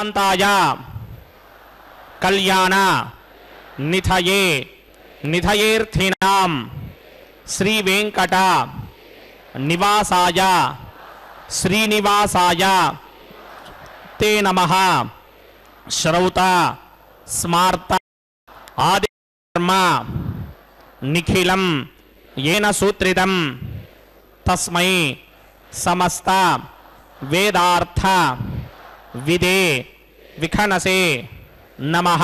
కాంతాయ కళ్యాణ నిధయే నిధయేర్థినాం శ్రీ వెంకట నివాసాయ శ్రీనివాసాయ తే నమః. శ్రౌత స్మార్త ఆది కర్మ నిఖిలం येन सूत्रितं तस्मै समस्त वेदार्थ विदे विखनसे नमः.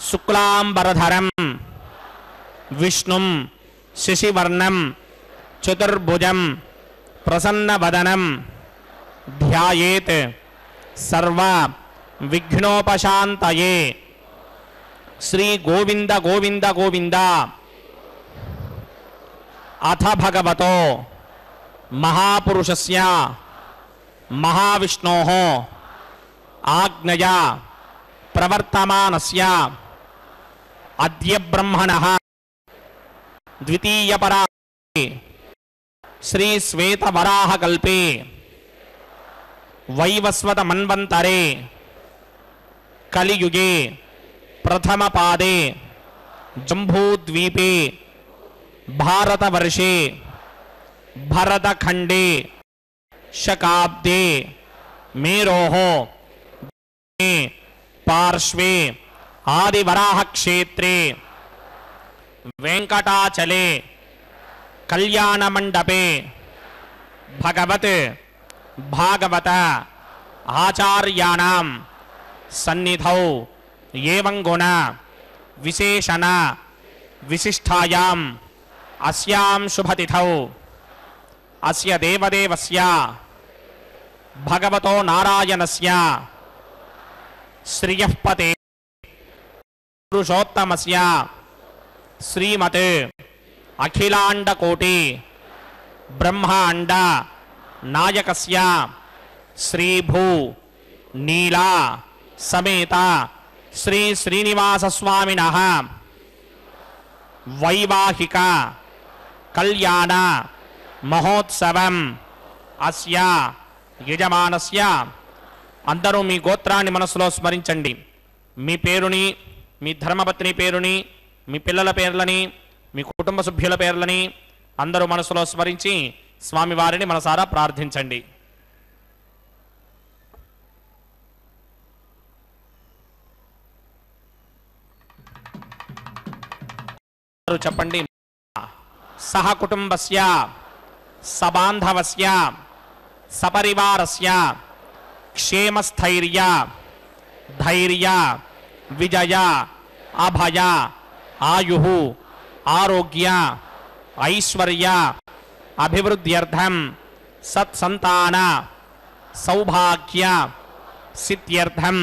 शुक्लांबरधरं विष्णुं शशिवर्णं चतुर्भुजं प्रसन्नवदनं ध्यायेत् सर्व विघ्नोपशान्तये. श्री गोविंद गोविंद गोविंद. अथ भगवतो महापुरुषस्य महाविष्णोः आज्ञया प्रवर्तमानस्य अद्य ब्रह्मणः द्वितीयपराये श्री श्वेतवराहकल्पे वैवस्वत मन्वन्तरे कलियुगे प्रथमपादे जम्बूद्वीपे भारतवर्षे भरतखंडे शकाब्दे मेरोः पार्श्वे आदिवराह क्षेत्रे वेंकटाचले कल्याण मंडपे भगवत भागवत आचार्याणां सन्निधौ एवं गुण विशेषण विशिष्टायां अस्यां शुभतिथौ अस्य देवदेवस्य भगवतो नारायणस्य श्रियःपते पुरुषोत्तमस्य श्रीमते अखिलांडकोटि ब्रह्मांड नायकस्य श्रीभू नीला समेत श्री श्रीनिवास स्वामिनः वैवाहिक कल्याण महोत्सवं अस्य यजमानस्य. అందరూ మీ గోత్రాన్ని మనసులో స్మరించండి. మీ పేరుని, మీ ధర్మపత్ని పేరుని, మీ పిల్లల పేర్లని, మీ కుటుంబ సభ్యుల పేర్లని అందరూ మనసులో స్మరించి స్వామివారిని మనసారా ప్రార్థించండి. చెప్పండి. సహ కుటుంబస్య సబాంధవస్య సపరివారస్య క్షేమస్థైర్య ధైర్య విజయ అభయ ఆయుః ఆరోగ్య ఐశ్వర్య అభివృద్ధ్యర్థం సత్సంతాన సౌభాగ్య సిద్ధ్యర్థం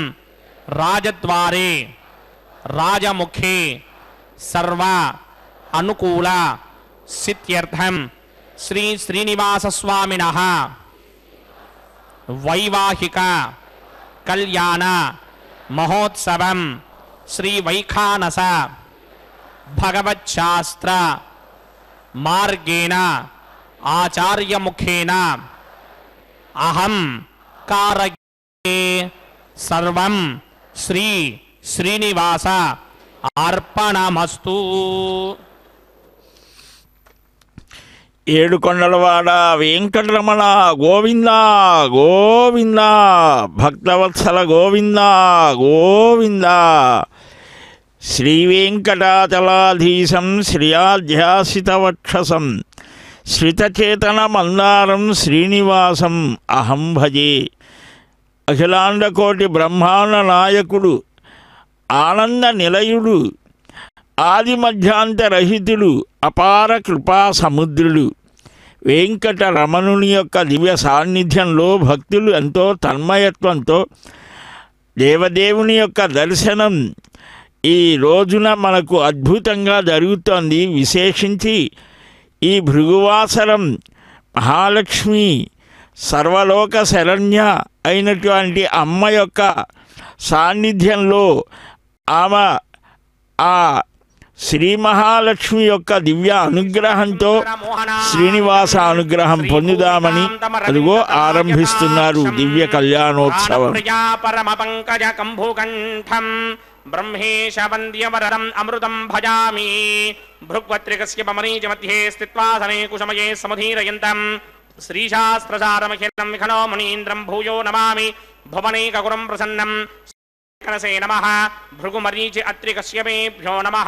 రాజద్వారే రాజముఖే सर्व अनुकूल सिद्ध्यर्थं श्री श्रीनिवास स्वामिनः वैवाहिक कल्याण महोत्सवं श्री वैखानस भगवच्छास्त्र मार्गेण आचार्य मुखेन अहं कारये सर्वं श्री श्रीनिवास अर्पणमस्तु. ఏడుకొండలవాడ వెంకటరమణ గోవింద గోవింద. భక్తవత్సల గోవింద గోవింద. శ్రీవేంకటాచలాధీశం శ్రియాధ్యాసితవక్షసం శ్రితచేతనమందారం శ్రీనివాసం అహం భజే. అఖిలాండకోటి బ్రహ్మాండ నాయకుడు, ఆనంద నిలయుడు, ఆది మధ్యాంతరహితుడు, అపార కృపా సముద్రుడు వెంకటరమణుని యొక్క దివ్య సాన్నిధ్యంలో భక్తులు ఎంతో తన్మయత్వంతో దేవదేవుని యొక్క దర్శనం ఈ రోజున మనకు అద్భుతంగా జరుగుతోంది. విశేషించి ఈ భృగువాసరం మహాలక్ష్మి సర్వలోక శరణ్య అయినటువంటి అమ్మ యొక్క సాన్నిధ్యంలో ఆమె ఆ శ్రీ మహాలక్ష్మి యొక్క దివ్య అనుగ్రహంతో శ్రీనివాస అనుగ్రహం పొందుదామని అదిగో ఆరంభిస్తున్నారు దివ్య కళ్యాణోత్సవం. బ్రహ్మేశ వంద్యవరదం అమృతం భజామి భృగ్వత్రికస్య మమరీచ మధ్యే స్థిత్వా సమే కుశమయే సముధీరయంతం శ్రీశాస్త్రసారమఖిలం విఖనో మునీంద్రం భూయో నమామి భువనైకగురం ప్రసన్నం కనసే నమః భృగుమరీచి అత్రికస్యమేభ్యో నమః.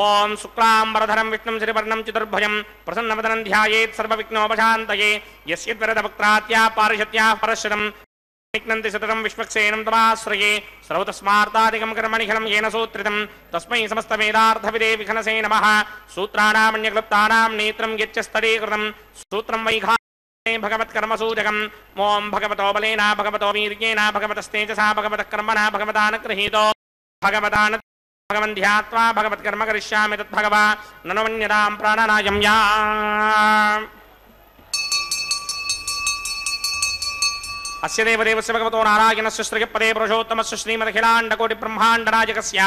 ఓం శుక్లాంబరధరం విష్ణుం శ్రీవర్ణం చతుర్భుజం ప్రసన్నవదనం ధ్యాయేత్ సర్వవిఘ్నోపశాంతయే యస్యద్వరదవక్త్రాత్యా పారిషత్యా పరశురం నిఘ్నంతి సతతం విశ్వక్సేనం తమాశ్రయే సర్వతస్మార్తాదికం కర్మనిఖిలం येन సూత్రితం తస్మై సమస్తవేదార్థవిదే విఘనసే నమః. సూత్రాణామన్యక్లుప్తానాం నేత్రం యచ్చస్తడీకృతం సూత్రం వైఘా భగవత్కర్మసూచకం. ఓం భగవతో బలేన భగవతో వీర్యేణ భగవతస్తేజసా భగవతః కర్మణా భగవతానగృహీతో భగవన్ ధ్యాత్వా భగవత్కర్మ కరిష్యామి తద్భగవా ననుమన్యతాం ప్రాణనాయం యా. అస్య దేవదేవస్య భగవతో నారాయణస్య శ్రీపదే పురుషోత్తమస్య శ్రీమదఖిలాండకోటిబ్రహ్మాండనాయకస్య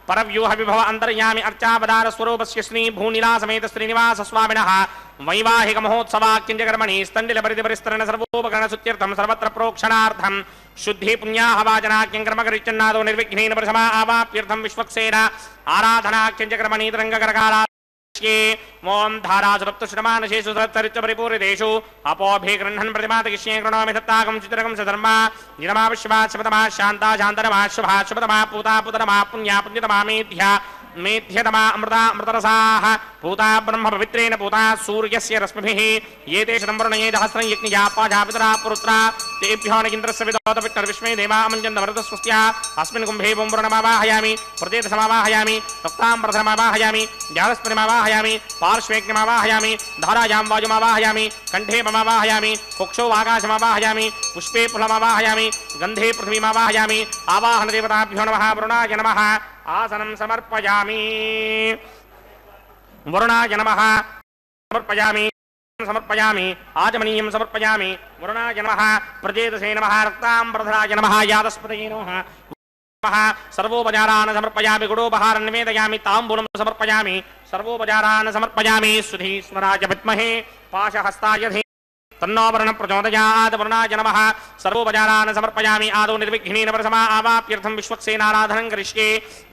పరవ్యూహ విభవ అంతర్యామి అర్చావతార స్వరూపస్య శ్రీ భూనిలా సమేత శ్రీనివాస స్వామినః వైవాహిక మహోత్సవాక్కించకర్మణి స్థండిల పరిధి పరిస్తరణ సర్వోపకరణ సుత్యర్థం సర్వత్ర ప్రోక్షణార్థం శుద్ధి పుణ్యాహవాచనాఖ్యం కర్మకరిచ్చన్నాదో నిర్విఘ్నేన ప్రథమా ఆవాప్యర్థం విశ్వక్సేన ఆరాధనాఖ్యంచకర్మణి తరంగకరకారా. ఓం ధారాసురప్తశ్రమానశేషు సరిత్ర పరిపూరితేషు అపోభే గృహన్ ప్రతిమాతకిష్యే కృణోమి దత్తాకం చిత్రకం సధర్మా నిరమావిశ్వా శివతమా శాంతా శాంతరమా శుభా శుభతమా పూతా పుతరమా పుణ్యా పుణ్యతమా మేధ్యా మేధ్యతమా అమృతా అమృతరసాః పూతా బ్రహ్మ పవిత్రేణ పూతా సూర్యస్య రశ్మిభిః ఏతే శతం వరుణయే సహస్రం యజ్ఞయా పాజాపితరా పురుత్రా తేభ్యో ఇంద్రస్య విదోత విష్ణుర్విష్మే దేవామంజంత వరదస్వస్త్యా అస్మిన్ కుంభే పుంవరుణమావాహయామి ప్రదేత సమావాహయామి రక్తాంబరధరమావాహయామి జాలస్పతిమావాహయామి పార్శ్వేగ్నిమావాహయామి ధారాయాం వాయుమావాహయామి కంఠే మమావాహయామి కుక్షో ఆకాశమావాహయామి పుష్పే పులమావాహయామి గంధే పృథివీమావాహయామి ఆవాహన దేవతాభ్యో నమః వరుణాయ నమః. ఆసనం సమర్పయామి వరుణాయ నమః సమర్పయామి సమర్పయామి ఆచమనీయం సమర్పయామి వరుణాయ నమః ప్రజేతసే నమః రక్తాంబరధరాయ నమః యాదస్పతయే నమః సర్వోపచారాన్ సమర్పయామి గుడోపహారం నివేదయామి తాంబూలం సమర్పయామి సర్వోపచారాన్ సమర్పయామి సుధీశ్వరాయ విద్మహే పాశహస్తాయ తన్నోవరణ ప్రచోదయాత్ వరుణాయ నమః సర్వోపచారాన్ సమర్పయామి ఆదౌ నిర్విఘ్నేన ప్రథమా ఆవాప్యర్థం విశ్వక్సేనారాధనం కరిష్యే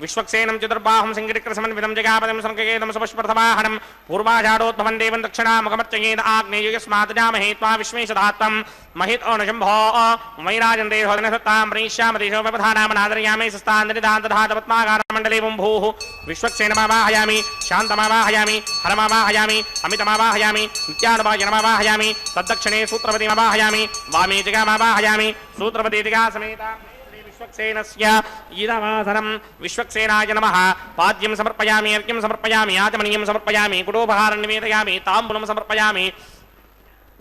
విశ్వక్సేనం చతుర్బాహుం సంగిరిక్రసమన్వితం జగాపదం సంకేతం సుపష్ప్రథమాహనం పూర్వాషాఢోద్భవం దేవం దక్షిణాముఖమర్చయేద్ ఆగ్నేయస్మాత్ జామహే త్వా విశ్వేశధాత్వం महित ओनशंभो वैराजन्ते होदनसत्तां प्रणीष्यामदेशो व्यवधानामनादर्यामे सस्तान्दनिदान्तधातपद्माकारमण्डले बुम्भूः विश्वक्सेनमावाहयामि शान्तमावाहयामि हरमावाहयामि अमितमावाहयामि नित्यानुभाजनमावाहयामि तद्दक्षिणे सूत्रपतिमावाहयामि वामे जगामावाहयामि सूत्रपति जगासमेता विश्वक्सेनस्य इदमासनं विश्वक्सेनाय नमः. पाद्यं समर्पयामि अर्घ्यं समर्पयामि आचमनीयं समर्पयामि कुटोपहारं निवेदयामि ताम्बूलं समर्पयामि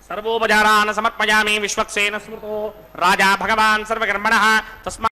सर्वोपचारान् समर्पयामि. विश्वक्सेन स्मृतो राजा भगवान् सर्वकर्मणः तस्मात्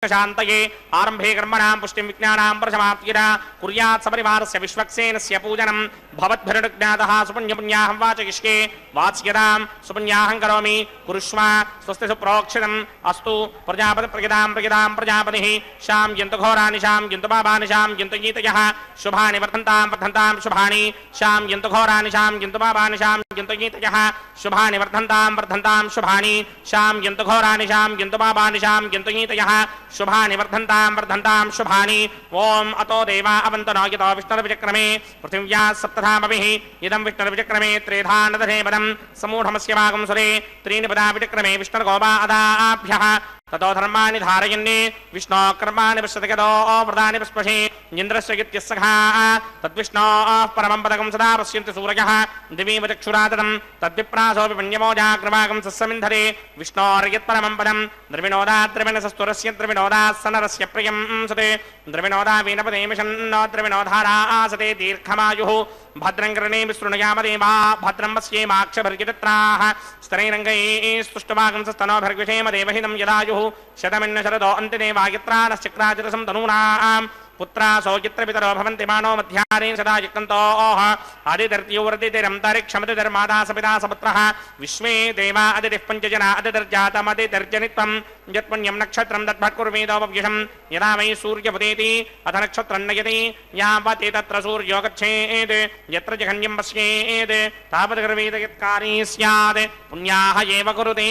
शान्तये आरम्भे कर्मणां पुष्टिं विज्ञानां प्रसमाप्तिरा कुर्यात् सपरिवारस्य विश्वक्सेनस्य पूजनं भवद्भिर्ज्ञातः सुपुण्यपुण्याहं वाचयिष्ये वाच्यतां सुपुण्याहं करोमि कुरुष्व स्वस्ति सुप्रोक्षितम् अस्तु प्रजापतिप्रजतां प्रजतां प्रजापतिः शां यन्तु घोराणि शां यन्तु पापानि शां यन्तु गीतयः शुभानि वर्धन्तां वर्धन्तां शुभानि शां यन्तु घोराणि शां यन्तु पापानि शां यन्तु गीतयः शुभानि वर्धन्तां वर्धन्तां शुभानि शां यन्तु घोराणि शां यन्तु पापानि शां यन्तु गीतयः शुभानि वर्धन्तां वर्धन्तां शुभानि. ओम अतो देवा अवन्तनो यतो विष्णुर्विचक्रमे पृथिव्याः सप्तधामभिः इदं विष्णुर्विचक्रमे त्रेधा नदधे पदं समूढमस्य भागं सुरे त्रीणि पदा विचक्रमे विष्णुर्गोपा अदाभ्यः ततो धर्माणि धारयन्ने विष्णो कर्माणि पश्यतगतो व्रतानि पस्पशे इन्द्रस्य गित्यस्सखा तद्विष्णोः परमं पदकं सदा पश्यन्ति सूरयः दिवीव चक्षुराततं तद्विप्रासोऽपि पुण्यमोजाग्रमागं सस्समिन्धरे विष्णोर्यत्परमं पदं द्रविणोदाद्रविणसस्तुरस्य द्रविणोदास्सनरस्य प्रियं सते द्रविणोदा वीणपदे मिषन्नो द्रविणोधारा आसते दीर्घमायुः भद्रं कर्णे विसृणुयामदेवा भद्रं पश्येमाक्षभिर्यजत्राः स्तनैरङ्गैः स्तुष्टभागं सस्तनोभिर्विषेम देवहितं यदायुः शतमिन्न शरदो अन्तिदेवा यत्रानश्चक्राचिरसं तनूनां पुत्रासो यत्र पितरो भवन्ति मानो मध्याह्ने सदा युक्तन्तोः अदितिर्तिरन्तरिक्षमतिर्माता सपिता सपुत्रः विश्वे देवा अदितिः पञ्चजना अदितिर्जातमदितिर्जनित्वं यत्पुण्यं नक्षत्रं तद्भट्कुर्वेदोपव्युषं यदा वै सूर्यमुदेति अथ नक्षत्रं नयति यावत् तत्र सूर्यो गच्छेत् यत्र जघन्यं पश्येत् तावत् गर्वेद यत्कारी स्यात् पुण्याः एव कुरुते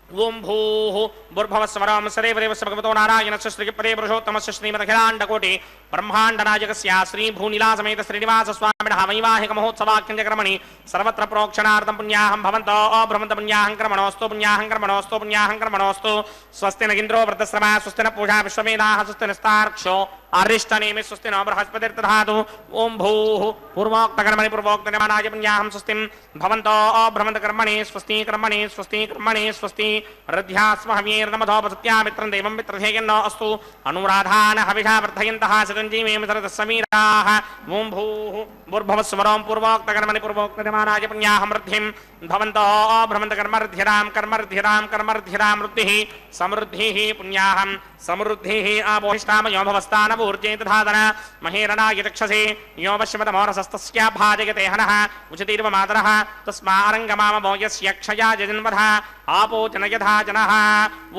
ओं भूः भूर्भुवस्वरं सदैवदेवस्य भगवतो नारायणस्य श्रीपदे पुरुषोत्तमस्य श्रीमदखिलाण्डकोटि ब्रह्माण्डनायकस्य श्रीभूनिलासमेत श्रीनिवासस्वामिनः वैवाहिक महोत्सवाख्यञ्जकर्मणि सर्वत्र प्रोक्षणार्थं पुण्याहं भवन्तो अभ्रमन्त पुण्याहं कर्मणोऽस्तु पुण्याहं कर्मणोऽस्तु पुण्याहं कर्मणोऽस्तु स्वस्ति न इन्द्रो वृद्धश्रवा स्वस्ति न पूषा विश्ववेदाः स्वस्ति नस्तार्क्ष्यो अरिष्टनेमि स्वस्ति नो बृहस्पतिर्दधातु ओं भूः पूर्वोक्तकर्मणि पूर्वोक्तनिर्माणाय पुण्याहं स्वस्तिं भवन्तो अभ्रमन्तकर्मणि स्वस्ति कर्मणि स्वस्ति कर्मणि स्वस्ति रध्यास्महवीर्नमधोपसत्यामित्रं देवं मित्रधेयन्नो अस्तु अनुराधान् हविषा वर्धयन्तः चिरञ्जीवेम सरदस्समीराः ओं भूः भूर्भुवस्वरं पूर्वोक्तकर्मणि पूर्वोक्तनिर्माणाय पुण्याहं वृद्धिं भवन्तो अभ्रमन्तकर्मर्ध्यरां कर्मर्ध्यरां कर्मर्ध्यरां वृद्धिः समृद्धिः पुण्याहं समृद्धिः आपोहिष्टामयो भवस्तानपूर्जे तथादन महेरणाय चक्षसे यो वश्यमतमोरसस्तस्य भाजयते हनः उचितीर्व मातरः तस्मारङ्गमामो यस्य क्षया जजन्वधः आपोचन यथा जनः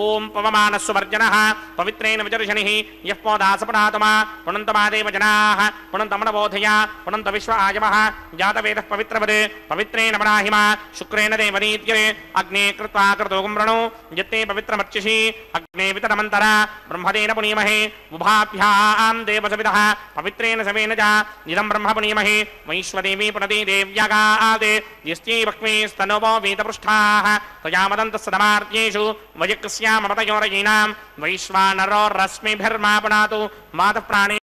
ओं पवमानस्वर्जनः पवित्रेण विजर्षणिः यः पोदासपणातमा पुनन्तमादेव जनाः पुनन्तमनबोधया पुनन्त विश्व आयमः जातवेदः पवित्रवद् पवित्रेण मनाहिमा शुक्रेण देवनीत्यरे अग्ने कृत्वा कृतोगं वृणु यत्ते पवित्रमर्चिषि अग्ने वितरमन्तरा ब्रह्मदेन पुनीमहे उभाभ्यां देवसविदः पवित्रेण सवेन च इदं ब्रह्म पुनीमहे वैश्वदेवी पुनदे देव्यागादे यस्यै वक्मेस्तनोपो वीतपृष्ठाः तयामदन्तस्सदमार्त्येषु वयक्स्यामपतयोरयीनां वैश्वानरो रश्मिभिर्मा पुनातु मातः प्राणे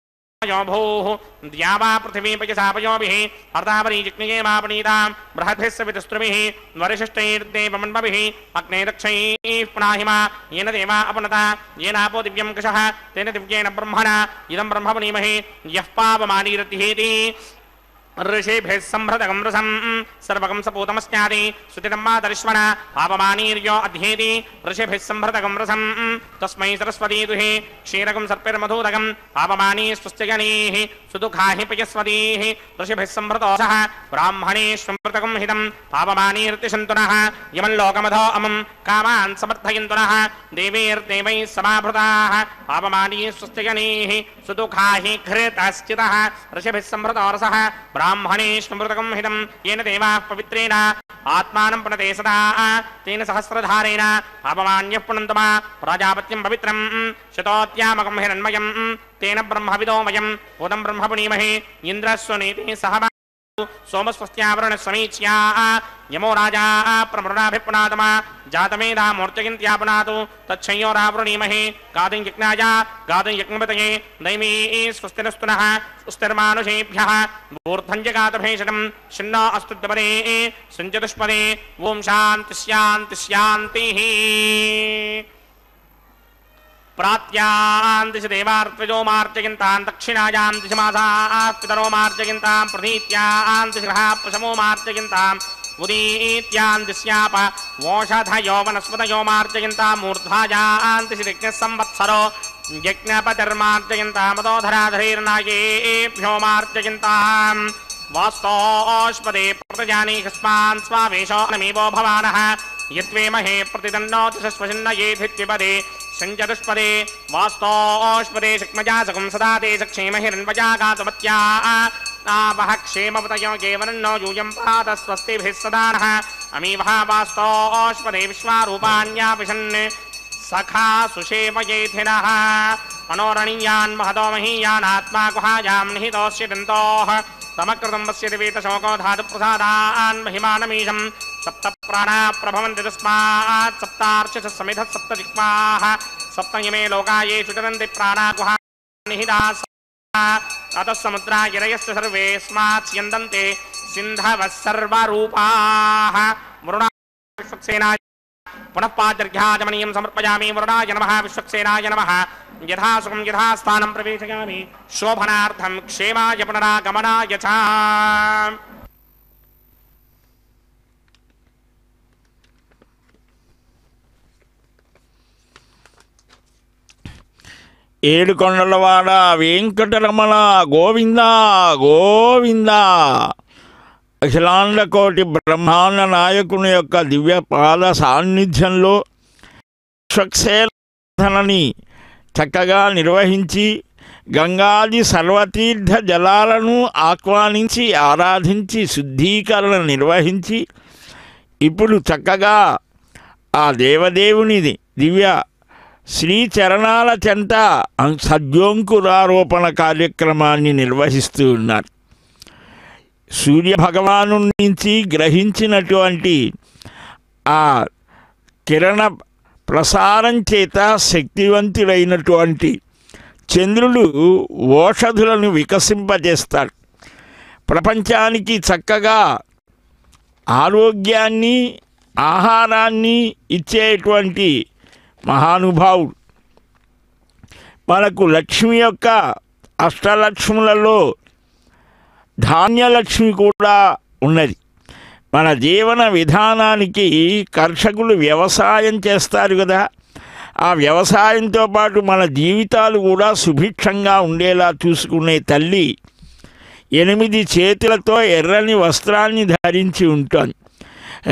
भूः द्यावा पृथिवी पयसापयोभिः अर्धावरी जिज्ञेमापनीतां बृहद्भिः सवितस्त्रुभिः वरिशिष्टैर्देवमन्मभिः अग्ने दक्षैः पुनाहिमा येन देवा अपनता येनापो दिव्यं कषः तेन दिव्येन ब्रह्मणा इदं ब्रह्म पुनीमहे यः पावमानीरतिहेति ऋषिभिः सम्भृतकं रसं सर्वकं सपूतमस्यादि श्रुतितं मातरिश्वण पापमानीर्यो अध्येति ऋषिभिः सम्भृतकं रसं तस्मै सरस्वती दुहे क्षीरकं सर्पिर्मधूदकं पापमानी स्वस्त्यगणैः सुदुःखाहि पयस्वतीः ऋषिभिः सम्भृतोऽसः ब्राह्मणेष्वमृतकं हितं पापमानीर्तिशन्तुनः यमल्लोकमधो अमं कामान् समर्थयन्तुनः देवैर्देवैः समाभृताः पापमानी स्वस्त्यगणैः सुदुःखाहि घृतश्चितः ऋषिभिः सम्भृतोरसः ब्राह्मणेष्वमृतकं हितं येन देवाः पवित्रेण आत्मानं पुनते सदा तेन सहस्रधारेण पापमान्यः पुनन्तमा प्राजापत्यं पवित्रं शतोत्यामकं हिरण्मयं तेन ब्रह्मविदो वयं भूतं ब्रह्म पुनीमहे इन्द्रस्वनीति सह सोमस्वस्त्यावरण समीच्या यमो राजा प्रमृणाभिपुनातमा जातमेधा मूर्चयन्त्या पुनातु तच्छयोरावृणीमहे गातुं यज्ञाय गातुं यज्ञपतये दैवी स्वस्तिरस्तुनः स्वस्तिर्मानुषेभ्यः ऊर्ध्वञ्जगातभेषणं शिन्नो अस्तु द्वपदे सञ्चतुष्पदे ओं शान्ति शान्ति शान्तिः प्रात्यां दिशि देवार्त्वजो मार्जयन्तां दक्षिणायां दिशि मासाः पितरो मार्जयन्तां प्रतीत्यां दिशि ग्रहाः प्रशमो मार्जयन्ताम् उदीत्यां दिश्याप वोषधयो वनस्पतयो मार्जयन्तां मूर्धायां दिशि यज्ञसंवत्सरो यज्ञपतिर्मार्जयन्तामदोधराधरीर्नायेभ्यो मार्जयन्तां वास्तोष्पदे प्रतजानी हस्मान् स्वावेशो नमीवो भवानः यद्वेमहे प्रतिदन्नोतिशस्वशिन्नयेधित्विपदे सञ्चतुष्पदे वास्तोष्पदे शक्मजा सकुं सदा ते सक्षेम हिरण्वजा गातुमत्या आवह क्षेमपतयो केवलन्नो यूयं पात स्वस्तिभिः सदा नः अमीवः वास्तोष्पदे विश्वारूपाण्यापिशन् सखा सुषेवयेधिनः अनोरणीयान् महतो महीयानात्मा गुहायां निहितोऽस्य दन्तोः तमकृतं वस्यति वेतशोको धातुप्रसादान् महिमानमीशं सप्त प्राणा प्रभवन्ति तस्मात् सप्तार्चिषः समिधः सप्त दिक्पाः सप्तयमे लोकायेषु चरन्ति प्राणा गुहा निहिताः अतः समुद्रा गिरयश्च सर्वेऽस्मात् स्यन्दन्ते सिन्धवः सर्वरूपाः वरुणा विश्वक्सेनाय पुनः पादर्घ्याचमनीयं समर्पयामि वरुणाय नमः विश्वक्सेनाय नमः यथा सुखं यथा स्थानं प्रवेशयामि शोभनार्थं क्षेमाय पुनरागमनाय च ఏడుకొండలవాడ వెంకటరమణ గోవింద గోవింద. అఖిలాండ కోటి బ్రహ్మాండ నాయకుని యొక్క దివ్య పాద సాన్నిధ్యంలో స్వక్షేళని చక్కగా నిర్వహించి గంగాది సర్వతీర్థ జలాలను ఆహ్వానించి ఆరాధించి శుద్ధీకరణ నిర్వహించి ఇప్పుడు చక్కగా ఆ దేవదేవునిది దివ్య శ్రీచరణాల చెంత సద్యోంకురారోపణ కార్యక్రమాన్ని నిర్వహిస్తూ ఉన్నారు. సూర్యభగవాను నుంచి గ్రహించినటువంటి ఆ కిరణ ప్రసారం చేత శక్తివంతుడైనటువంటి చంద్రుడు ఓషధులను వికసింపజేస్తాడు. ప్రపంచానికి చక్కగా ఆరోగ్యాన్ని ఆహారాన్ని ఇచ్చేటువంటి మహానుభావుడు. మనకు లక్ష్మి యొక్క అష్టలక్ష్ములలో ధాన్యలక్ష్మి కూడా ఉన్నది. మన జీవన విధానానికి కర్షకులు వ్యవసాయం చేస్తారు కదా, ఆ వ్యవసాయంతో పాటు మన జీవితాలు కూడా సుభిక్షంగా ఉండేలా చూసుకునే తల్లి 8 చేతులతో ఎర్రని వస్త్రాన్ని ధరించి ఉంటుంది.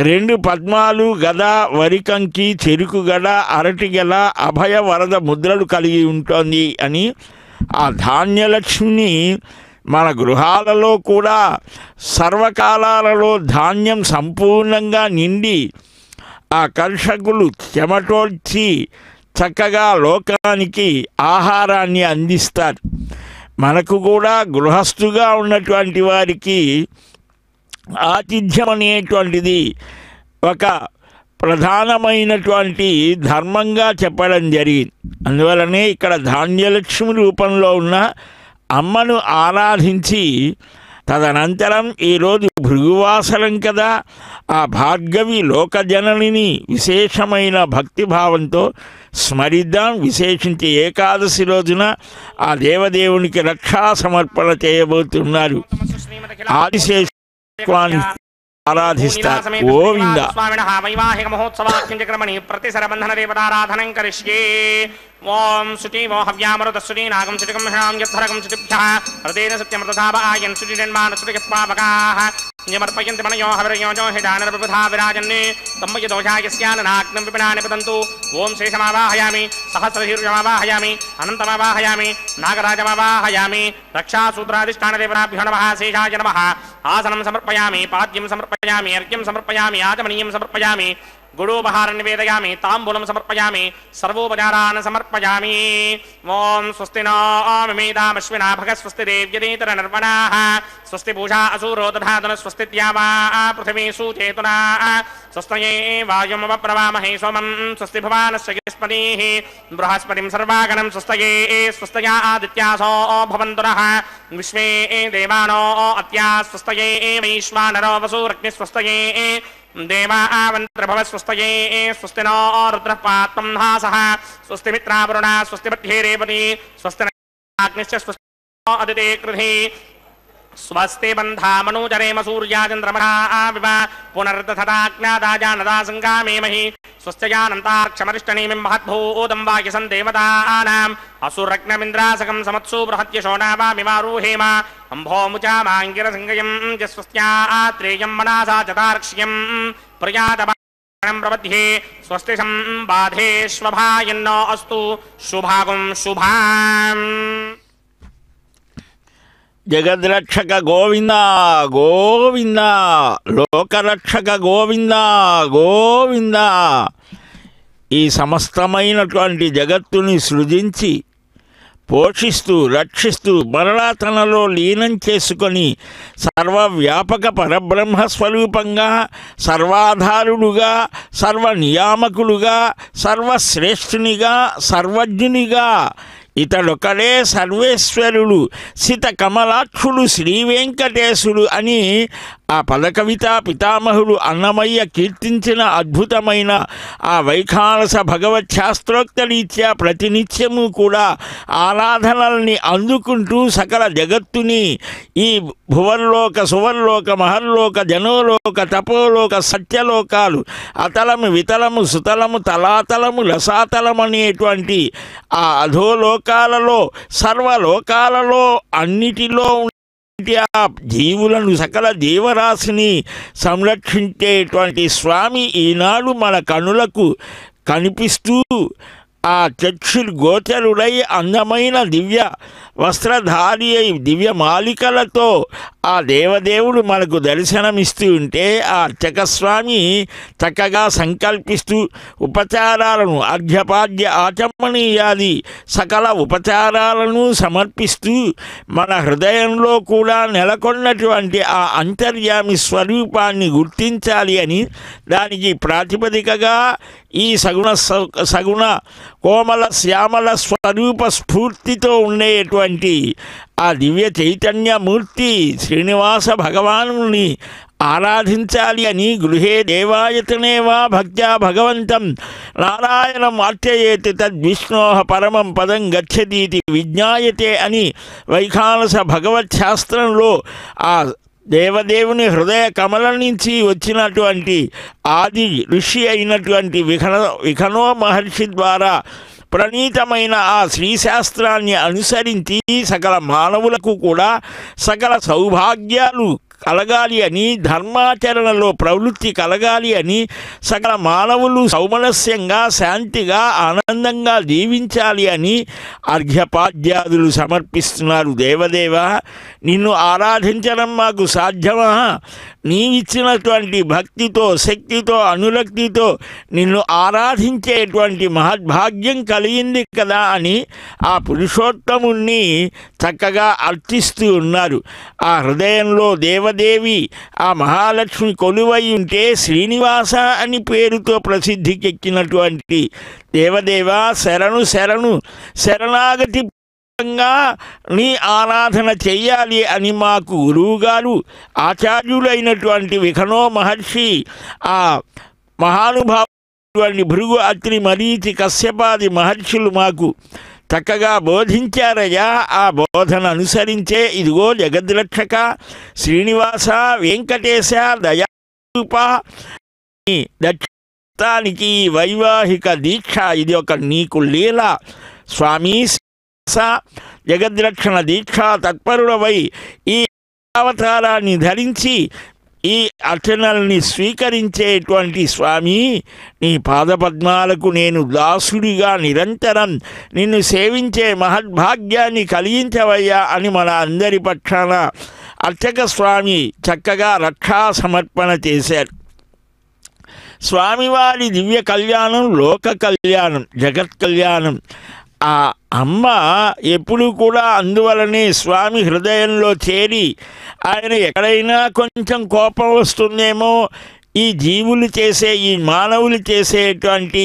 2 పద్మాలు, గద, వరికంకి, చెరుకు గడ, అరటి గెల, అభయ వరద ముద్రలు కలిగి ఉంటుంది అని ఆ ధాన్యలక్ష్మిని మన గృహాలలో కూడా సర్వకాలాలలో ధాన్యం సంపూర్ణంగా నిండి ఆ కర్షకులు చెమటోడ్చి చక్కగా లోకానికి ఆహారాన్ని అందిస్తారు. మనకు కూడా గృహస్థుగా ఉన్నటువంటి వారికి ఆతిథ్యం అనేటువంటిది ఒక ప్రధానమైనటువంటి ధర్మంగా చెప్పడం జరిగింది. అందువలనే ఇక్కడ ధాన్యలక్ష్మి రూపంలో ఉన్న అమ్మను ఆరాధించి తదనంతరం ఈరోజు భృగువాసరం కదా, ఆ భార్గవి లోకజననిని విశేషమైన భక్తిభావంతో స్మరిద్దాం. విశేషించి ఏకాదశి రోజున ఆ దేవదేవునికి రక్షా సమర్పణ చేయబోతున్నారు. ఆదిశేషాన్ని ఆరాధిస్తారు. గోవింద. వైవాహిక మహోత్సవాఖ్యంచక్రమణి ప్రతిశరబంధన దేవతారాధనం కరిష్యే. ఓం శుచి వో హవ్యామృత శుచి నాగం శుచికం హ్యాం యద్ధరకం శుచిభ్యః హృదేన సత్యమృతధావఆయన్ శుచిజన్మాన శుచియత్పావకాః నిమర్పయంతి మనయో హవిర్యోజో హిడానరబుధా విరాజన్నే సంమయ దోషాయస్యాననాగ్నం విపినాని పతంతు. ఓం శేషమావాహయామి, సహస్రశీర్షమావాహయామి, అనంతమావాహయామి, నాగరాజమావాహయామి. రక్షాసూత్రాధిష్టానదేవతాభ్యో నమః. శేషాయ నమః. ఆసనం సమర్పయామి, పాద్యం సమర్పయామి, అర్ఘ్యం సమర్పయామి, ఆచమనీయం సమర్పయామి, గుడోపహారం నివేదయామి, తాంబూలం సమర్పయామి, సర్వోపచారాన్ సమర్పయామి. ఓం స్వస్తి నో మిమేదామశ్వినా భగ స్వస్తి దేవ్యదేతర నిర్వణాః స్వస్తి పూషా అసూరో దధాతన స్వస్తి ద్యావా పృథివీ సుచేతునా స్వస్తయే వాయుమవప్రవామహే సోమం స్వస్తి భవానస్య గిరిస్పతిః బృహస్పతిం సర్వాగణం స్వస్తయే స్వస్తయా ఆదిత్యాసో భవంతునః విశ్వే దేవానో అత్యా స్వస్తయే వైశ్వానరో వసూరగ్ని స్వస్తయే దేవావంత్రభవ స్వస్తయే స్వస్తి నో రుద్రః పాత్వం హాసః స్వస్తి మిత్రావరుణ స్వస్తి మధ్యే రేవతి స్వస్తి అగ్నిశ్చ స్వస్తి అదితే కృధి స్వస్తి బంధామనూజరేమ సూర్యాచంద్రమణా వివ పునర్దథతాజ్ఞాదాజానదా సంగామేమహి స్వస్త్యానంతాక్షమరిష్టనేమిం మహద్భూతం వాక్యసం దేవతానాం అసురగ్నమింద్రాసకం సమత్సు బృహత్యశోనావామిమారూహేమ అంభోముచామాంగిరసింగయం జస్వస్త్యాత్రేయం మనసా చతార్క్ష్యం ప్రియాతపానం ప్రబध्ये స్వస్తి సంబాధేష్వభాయన్నో అస్తు శుభాగం శుభాం. జగద్రక్షక గోవింద గోవింద, లోకరక్షక గోవింద గోవింద. ఈ సమస్తమైనటువంటి జగత్తుని సృజించి పోషిస్తూ రక్షిస్తూ మరలా తనలో లీనం చేసుకొని సర్వవ్యాపక పరబ్రహ్మస్వరూపంగా సర్వాధారుడుగా సర్వనియామకులుగా సర్వశ్రేష్ఠునిగా సర్వజ్ఞునిగా ఇతడొకడే సర్వేశ్వరుడు సిత కమలాక్షుడు శ్రీ వెంకటేశుడు అని ఆ పదకవిత పితామహుడు అన్నమయ్య కీర్తించిన అద్భుతమైన ఆ వైఖానస భగవత్ శాస్త్రోక్త రీత్యా ప్రతినిత్యము కూడా ఆరాధనల్ని అందుకుంటూ సకల జగత్తుని ఈ భువర్లోక సువర్లోక మహర్లోక జనోలోక తపోలోక సత్యలోకాలు అతలము వితలము సుతలము తలాతలము రసాతలము అనేటువంటి ఆ అధోలోకాలలో సర్వలోకాలలో అన్నిటిలో ఆ జీవులను సకల జీవరాశిని సంరక్షించేటువంటి స్వామి ఈనాడు మన కనులకు కనిపిస్తూ ఆ చక్షులు గోచరుడై అందమైన దివ్య వస్త్రధారి అయి దివ్య మాలికలతో ఆ దేవదేవుడు మనకు దర్శనమిస్తూ ఉంటే ఆ అర్చక స్వామి చక్కగా సంకల్పిస్తూ ఉపచారాలను అర్ఘ్యపాద్య ఆచమనీయాది సకల ఉపచారాలను సమర్పిస్తూ మన హృదయంలో కూడా నెలకొన్నటువంటి ఆ అంతర్యామి స్వరూపాన్ని గుర్తించాలి అని దానికి ప్రాతిపదికగా ఈ సగుణ కోమల శ్యామల స్వరూప స్ఫూర్తితో ఉండేటువంటి ఆ దివ్య చైతన్యమూర్తి శ్రీనివాస భగవానుని ఆరాధించాలి అని గృహే దేవాయతనే వా భక్త్యా భగవంతం నారాయణం ఆర్చయేతి తద్విష్ణో పరమం పదం గచ్చతీతి విజ్ఞాయతే అని వైఖానస భగవత్ శాస్త్రంలో ఆ దేవదేవుని హృదయ కమలం నుంచి వచ్చినటువంటి ఆది ఋషి అయినటువంటి విఖనో మహర్షి ద్వారా ప్రణీతమైన ఆ శ్రీశాస్త్రాన్ని అనుసరించి సకల మానవులకు కూడా సకల సౌభాగ్యాలు కలగాలి అని ధర్మాచరణలో ప్రవృత్తి కలగాలి అని సకల మానవులు సౌమనస్యంగా శాంతిగా ఆనందంగా జీవించాలి అని అర్ఘ్యపాద్యాదులు సమర్పిస్తున్నారు. దేవదేవ నిన్ను ఆరాధించడం మాకు సాధ్యమా? నీవిచ్చినటువంటి భక్తితో శక్తితో అనురక్తితో నిన్ను ఆరాధించేటువంటి మహద్భాగ్యం కలిగింది కదా అని ఆ పురుషోత్తముణ్ణి చక్కగా అర్చిస్తూ ఉన్నారు. ఆ హృదయంలో దేవదేవి ఆ మహాలక్ష్మి కొలువై ఉంటే శ్రీనివాస అని పేరుతో ప్రసిద్ధికెక్కినటువంటి దేవదేవ శరణు శరణు శరణాగతి నీ ఆరాధన చెయ్యాలి అని మాకు గురువుగారు ఆచార్యులైనటువంటి విఖనో మహర్షి ఆ మహానుభావుడు భృగు అత్రి మరీచి కశ్యపాది మహర్షులు మాకు చక్కగా బోధించారయ్యా. ఆ బోధన అనుసరించే ఇదిగో జగద్రక్షక శ్రీనివాస వెంకటేశ దయారూప దక్షిణానికి వైవాహిక దీక్ష ఇది ఒక నీకు లీల స్వామి. జగద్రక్షణ దీక్షా తత్పరుడవై ఈ అవతారాన్ని ధరించి ఈ అర్చనల్ని స్వీకరించేటువంటి స్వామి నీ పాదపద్మాలకు నేను దాసుడిగా నిరంతరం నిన్ను సేవించే మహద్భాగ్యాన్ని కలిగించవయ్యా అని మన అందరి పక్షాన అర్చక స్వామి చక్కగా రక్షా సమర్పణ చేశారు. స్వామివారి దివ్య కళ్యాణం లోక కళ్యాణం జగత్ కళ్యాణం. ఆ అమ్మ ఎప్పుడు కూడా అందువలనే స్వామి హృదయంలో చేరి ఆయన ఎక్కడైనా కొంచెం కోపం వస్తుందేమో ఈ జీవులు చేసే ఈ మానవులు చేసేటువంటి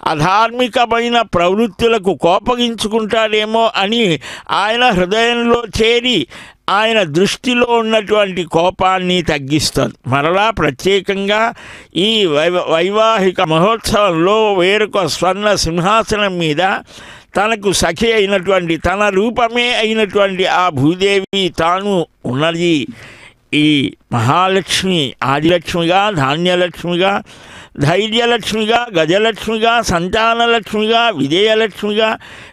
అధార్మికమైన ప్రవృత్తులకు కోపగించుకుంటాడేమో అని ఆయన హృదయంలో చేరి ఆయన దృష్టిలో ఉన్నటువంటి కోపాన్ని తగ్గిస్తుంది. మరలా ప్రత్యేకంగా ఈ వైవాహిక మహోత్సవంలో వేరొక స్వర్ణ సింహాసనం మీద తనకు సఖి అయినటువంటి తన రూపమే అయినటువంటి ఆ భూదేవి తాను ఉన్నది. ఈ మహాలక్ష్మి ఆదిలక్ష్మిగా ధాన్యలక్ష్మిగా ధైర్యలక్ష్మిగా గజలక్ష్మిగా సంతానలక్ష్మిగా విజయలక్ష్మిగా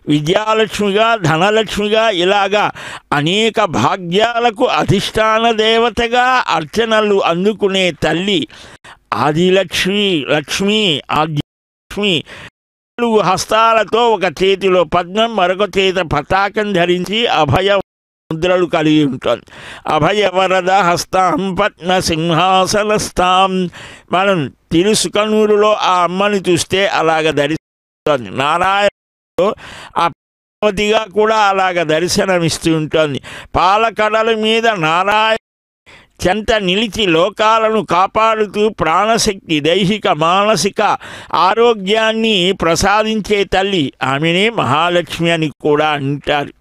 విద్యాలక్ష్మిగా ధనలక్ష్మిగా ఇలాగా అనేక భాగ్యాలకు అధిష్టాన దేవతగా అర్చనలు అందుకునే తల్లి ఆదిలక్ష్మి. లక్ష్మి ఆదిలక్ష్మి హస్తాలతో ఒక చేతిలో పద్మం మరొక చేత పతాకం ధరించి అభయ ముద్రలు కలిగి ఉంటుంది. అభయవరద హస్తాం పద్మ సింహాసనస్థాం. మనం తిరుసుకనూరులో ఆ అమ్మని చూస్తే అలాగ దర్శిస్తుంది. నారాయణలో ఆ పార్వతిగా కూడా అలాగ దర్శనమిస్తూ ఉంటుంది. పాలకడల మీద నారాయణ చెంత నిలిచి లోకాలను కాపాడుతూ ప్రాణశక్తి దైహిక మానసిక ఆరోగ్యాన్ని ప్రసాదించే తల్లి ఆమెనే మహాలక్ష్మి అని కూడా అంటారు.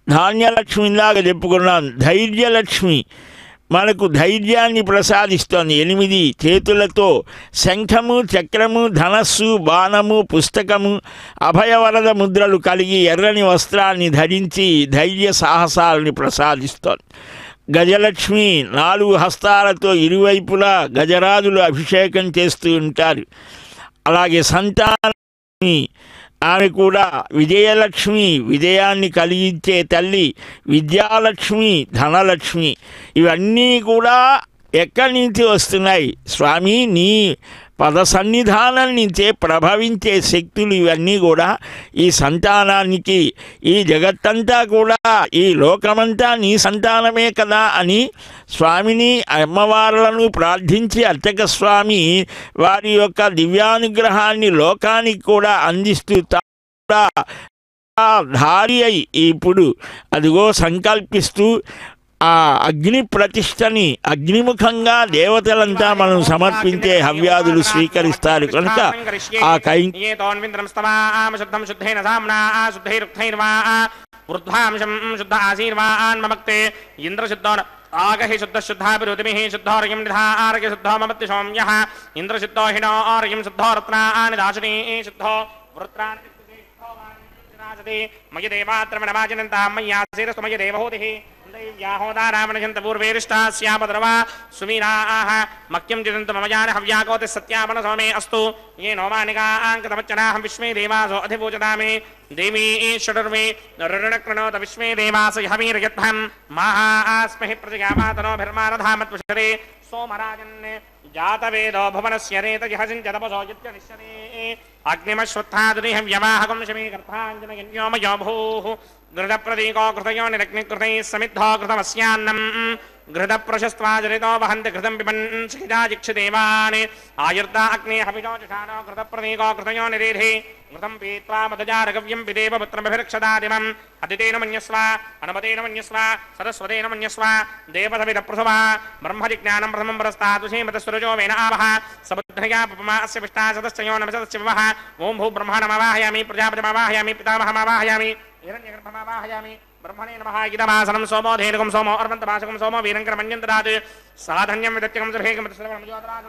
ధాన్యలక్ష్మిలాగా చెప్పుకున్నాను. ధైర్యలక్ష్మి మనకు ధైర్యాన్ని ప్రసాదిస్తోంది. 8 చేతులతో శంఖము, చక్రము, ధనస్సు, బాణము, పుస్తకము, అభయవరద ముద్రలు కలిగి ఎర్రని వస్త్రాన్ని ధరించి ధైర్య సాహసాలని ప్రసాదిస్తోంది. గజలక్ష్మి 4 హస్తాలతో ఇరువైపులా గజరాజులు అభిషేకం చేస్తూ ఉంటారు. అలాగే సంతానలక్ష్మి, ఆమె కూడా విజయలక్ష్మి, విజయాన్ని కలిగించే తల్లి. విద్యాలక్ష్మి, ధనలక్ష్మి, ఇవన్నీ కూడా ఎక్కడి నుంచి వస్తున్నాయి? స్వామి నీ పద సన్నిధానం నుంచే ప్రభవించే శక్తులు ఇవన్నీ కూడా ఈ సంతానానికి, ఈ జగత్తంతా కూడా, ఈ లోకమంతా నీ సంతానమే కదా అని స్వామిని అమ్మవార్లను ప్రార్థించి అర్చక స్వామి వారి యొక్క దివ్యానుగ్రహాన్ని లోకానికి కూడా అందిస్తూ ధారి అయి ఇప్పుడు అదిగో సంకల్పిస్తూ ఆ అగ్ని ప్రతిష్టని అగ్నిముఖంగా దేవతలంతా మనం సమర్పించే హవ్యాదులు స్వీకరిస్తారు కనుక ఆ ఆగహి శుద్ధ శుద్ధాభిరుతిమిః శుద్ధోర్యం నిధారయ శుద్ధో మమత్తి సౌమ్యః ఇంద్రశుద్ధో హినో ఆర్యం శుద్ధో రత్నాని దాశనీ శుద్ధో వృత్రాని మయ దేవాత్రమణమాజనంతాం మయ్యాసేరస్తు మయ దేవహూతిః వ్యాహోదారామణజంత పూర్వేరిష్టాస్యాపద్రవా సుమీనాః మక్యం జిదంత మమ జాన హవ్యాకోతి సత్యాపన సోమే అస్తు ఏ నోమానికాంకతమచ్చనాహం విశ్వే దేవాసో అధిపూజతామే దేవీ షడుర్వే రుణక్రణోత విశ్వే దేవాస హవీర్యత్వం మహాస్మహి ప్రజగామాతనోభిర్మానధామత్పుషరే సోమరాజన్ జాతవేదో భువనస్య రేతజిహసించతపసో యత్యనిశ్యతే అగ్నిమశ్వత్థాదురిహం వ్యవాహకం శమీకర్తాంజనయన్యోమయో భూః घृतप्रतीको कृतयो निरग्निकृतैः समिद्धो कृतमस्यान्नम् घृतप्रशस्त्वाजरितो वहन्ति घृतं पिबन् शिखिजाजिक्षिदेवान् आयुर्दा अग्ने हविषो जुषाणो घृतप्रतीको कृतयो निरेधे घृतं पीत्वा मदजारगव्यं पिदेव पुत्रमभिरक्षदादिमम् अदितेन मन्यस्व अनुमतेन मन्यस्व सरस्वतेन मन्यस्व देवसविदप्रसवा ब्रह्मजिज्ञानं प्रथमं परस्तात् श्रीमतस्वरजो वेन आवः समुद्रया पपमा अस्य विष्टा सदश्चयो नमसदस्य वः ॐ भू ब्रह्माणमवाहयामि प्रजापतिमवाहयामि पितामहमवाहयामि हिरण्यगर्भमवाहयामि ब्रह्मणे नमः इदमासनं सोमो धेनुकं सोमो अर्वन्तभाषकं सोमो वीरङ्करमन्यन्तरात् साधन्यं विदत्यकं सर्वेकं तस्मै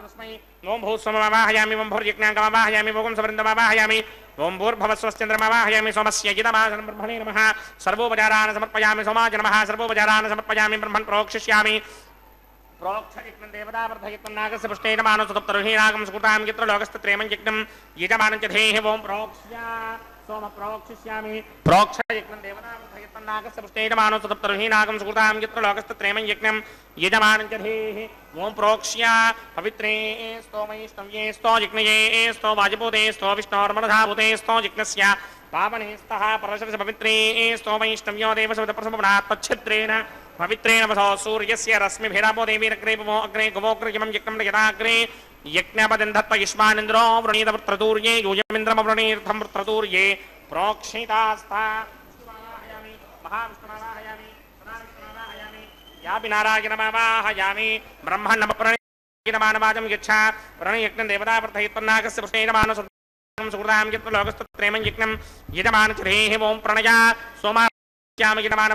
तस्मै ॐ भूस्वमवाहयामि ॐ भूर्यज्ञाङ्कमवाहयामि भोगं सवृन्दमवाहयामि ॐ भूर्भवस्वस्त्यन्द्रमवाहयामि सोमस्य इदमासनं ब्रह्मणे नमः सर्वोपचारान् समर्पयामि सोमाय नमः सर्वोपचारान् समर्पयामि ब्रह्मन् प्रोक्षिष्यामि प्रोक्षयज्ञं देवतावर्धयत्नं नागस्य पुष्टेन मानसुतप्तरुहीनागं सुकृतां यत्र लोकस्तत्रेमं यज्ञं यजमानं च धेः ॐ प्रोक्ष्या सोम प्रोक्षिष्यामि प्रोक्षयज्ञं देवतावर्धयत्नं नागस्य पुष्टेन मानसुतप्तरुहीनागं सुकृतां यत्र लोकस्तत्रेमं यज्ञं यजमानं च धेः ॐ प्रोक्ष्या पवित्रे स्तोमैस्तव्ये स्तो यज्ञये स्तो वाजपूते स्तो विष्णोर्मणधाभूते स्तो यज्ञस्य पावने स्तः परशरस पवित्रे स्तोमैष्टव्यो देवसवितप्रसमनात् तच्छिद्रेण पवित्रेण वसो सूर्यस्य रश्मिभिरापो देवीरग्रे पवो अग्रे गवोग्रयमं यज्ञं यदाग्रे यज्ञपदन्धत्व युष्मानिन्द्रो वृणीतवृत्रतूर्ये यूयमिन्द्रमवृणीर्थं वृत्रतूर्ये प्रोक्षितास्ता विष्णुमावाहयामि महाविष्णुमावाहयामि सदाविष्णुमावाहयामि यापि नारायणमावाहयामि ब्रह्मण्डमप्रणयमानवाजं यच्छा प्रणयज्ञं देवतावर्धयत्वन्नागस्य पुष्टेन मानस सुकृतां यत्र लोकस्तत्रेमं यज्ञं यजमानचरेः ॐ प्रणया सोमास्यामि यजमान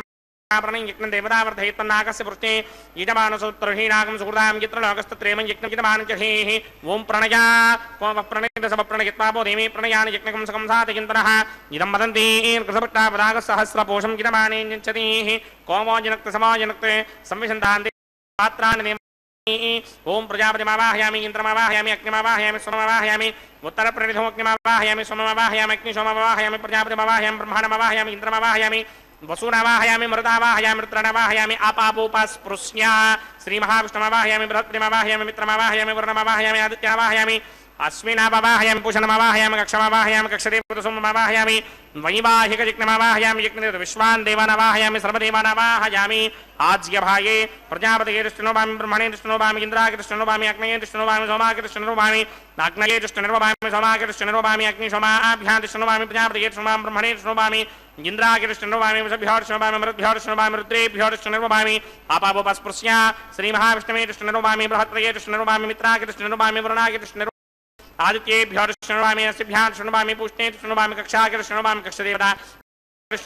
प्रणयज्ञं देवतावर्धयत्वन्नागस्य पुष्टे यजमानसोत्तरहीनागं सुकृतां यत्र लोकस्तत्रेमं यज्ञं यजमानचरेः ॐ प्रणया प्रणयित्वापो देवी प्रणयानि यज्ञकं सकं साधयन्तरः इदं वदन्ति कृतभट्टापदागसहस्रपोषं यजमाने यच्छतीः कोमो जनक्तसमो जनक्ते संविशन्तान्ते पात्राणि ओम प्रजापतिमावाहयामि इंद्रमावाहयामि अग्निमावाहयामि सोममावाहयामि उत्तरप्रणिधोऽग्निमावाहयामि सोममावाहयामि अग्निशोममावाहयामि प्रजापतिमावाहयामि ब्रह्माणमावाहयामि इंद्रमावाहयामि वसुनावाहयामि मरुदावाहयामि रुद्रनावाहयामि आपापोपस्पृश्या श्रीमहाविष्णुमावाहयामि बृहस्पतिमावाहयामि मित्रमावाहयामि वरुणमावाहयामि आदित्यमावाहयामि अश्विनावाहयामि पूषणमावाहयामि कक्षमावाहयामि कक्षदेवसोममावाहयामि वैवाहिकयज्ञमावाहयामि यज्ञदेव विश्वान् देवानावाहयामि सर्वदेवानावाहयामि आज्यभागे प्रजापतये दृष्टिनोभामि ब्रह्मणे दृष्टिनोभामि इन्द्रागे दृष्टिनोभामि अग्नये दृष्टिनोभामि सोमागे दृष्टिनोभामि अग्नये दृष्टिनोभामि सोमागे दृष्टिनोभामि अग्निशोमाभ्यां दृष्टिनोभामि प्रजापतये दृष्टिनोभामि ब्रह्मणे दृष्टिनोभामि इंद्रागे दृष्टिनोभामि वसुभ्यो दृष्टिनोभामि मरुद्भ्यो दृष्टिनोभामि रुद्रेभ्यो दृष्टिनोभामि आपापोपस्पृश्या श्रीमहाविष्णवे दृष्टिनोभामि बृहत्पतये दृष्टिनोभामि मित्रागे दृष्टिनोभामि वरुणागे दृष्टिनोभामि आदित्येभ्यो दृष्टिनोभामि अस्यभ्यां दृष्टिनोभामि पुष्टे दृष्टिनोभामि कक्षागे दृष्टिनोभामि कक्षदेवता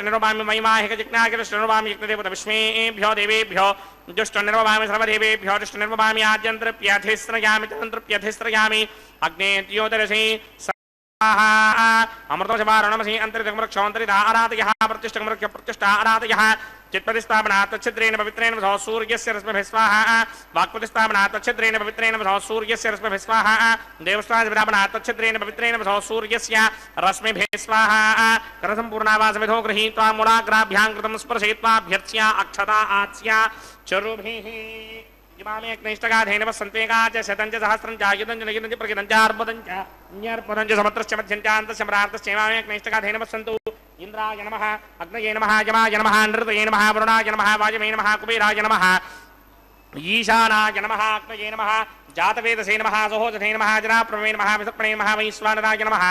निर्वामी वैवाहिक जिज्ञाकृष्णर्वामी यज्ञदेवता विष्मेभ्यो देवेभ्यो दुष्टनिर्वामी सर्वदेवेभ्यो दुष्टनिर्वामी आद्यन्त्रप्यधिस्त्रयामि तन्त्रप्यधिस्त्रयामि अग्नेत्योदरसि अमृतोषवारणमसि अन्तरितमृक्षोऽन्तरिता आराधयः प्रतिष्ठमृक्ष प्रतिष्ठा आराधयः चित्पतिस्थापना तच्छिद्रेण पवित्रेण वसो सूर्यस्य रश्मिभिः स्वाहा वाक्पतिस्थापना तच्छिद्रेण पवित्रेण वसो सूर्यस्य रश्मिभिः स्वाहा देवस्वादिस्थापना तच्छिद्रेण पवित्रेण वसो सूर्यस्य रश्मिभिः स्वाहा करसम्पूर्णावासविधो गृहीत्वा मूलाग्राभ्यां कृतं स्पर्शयित्वाभ्यर्च्या अक्षता आच्या चरुभिः इमामे अग्निष्टगाधेन वसन्तेगा च शतं च सहस्रं च आयुधं च नगिनं च प्रगिनं च अर्पदं च न्यर्पदं च समत्रश्च मध्यं च अन्तस्य प्रार्थश्च इमामे अग्निष्टगाधेन वसन्तु इंद्राय नमः अग्नये नमः यमाय नमः नृतये नमः वरुणाय नमः वायवे नमः कुबेराय नमः ईशानाय नमः अग्नये नमः जातवेदसे नमः सहोदधे नमः जनाप्रभवे नमः विसर्पणे नमः वैश्वानराय नमः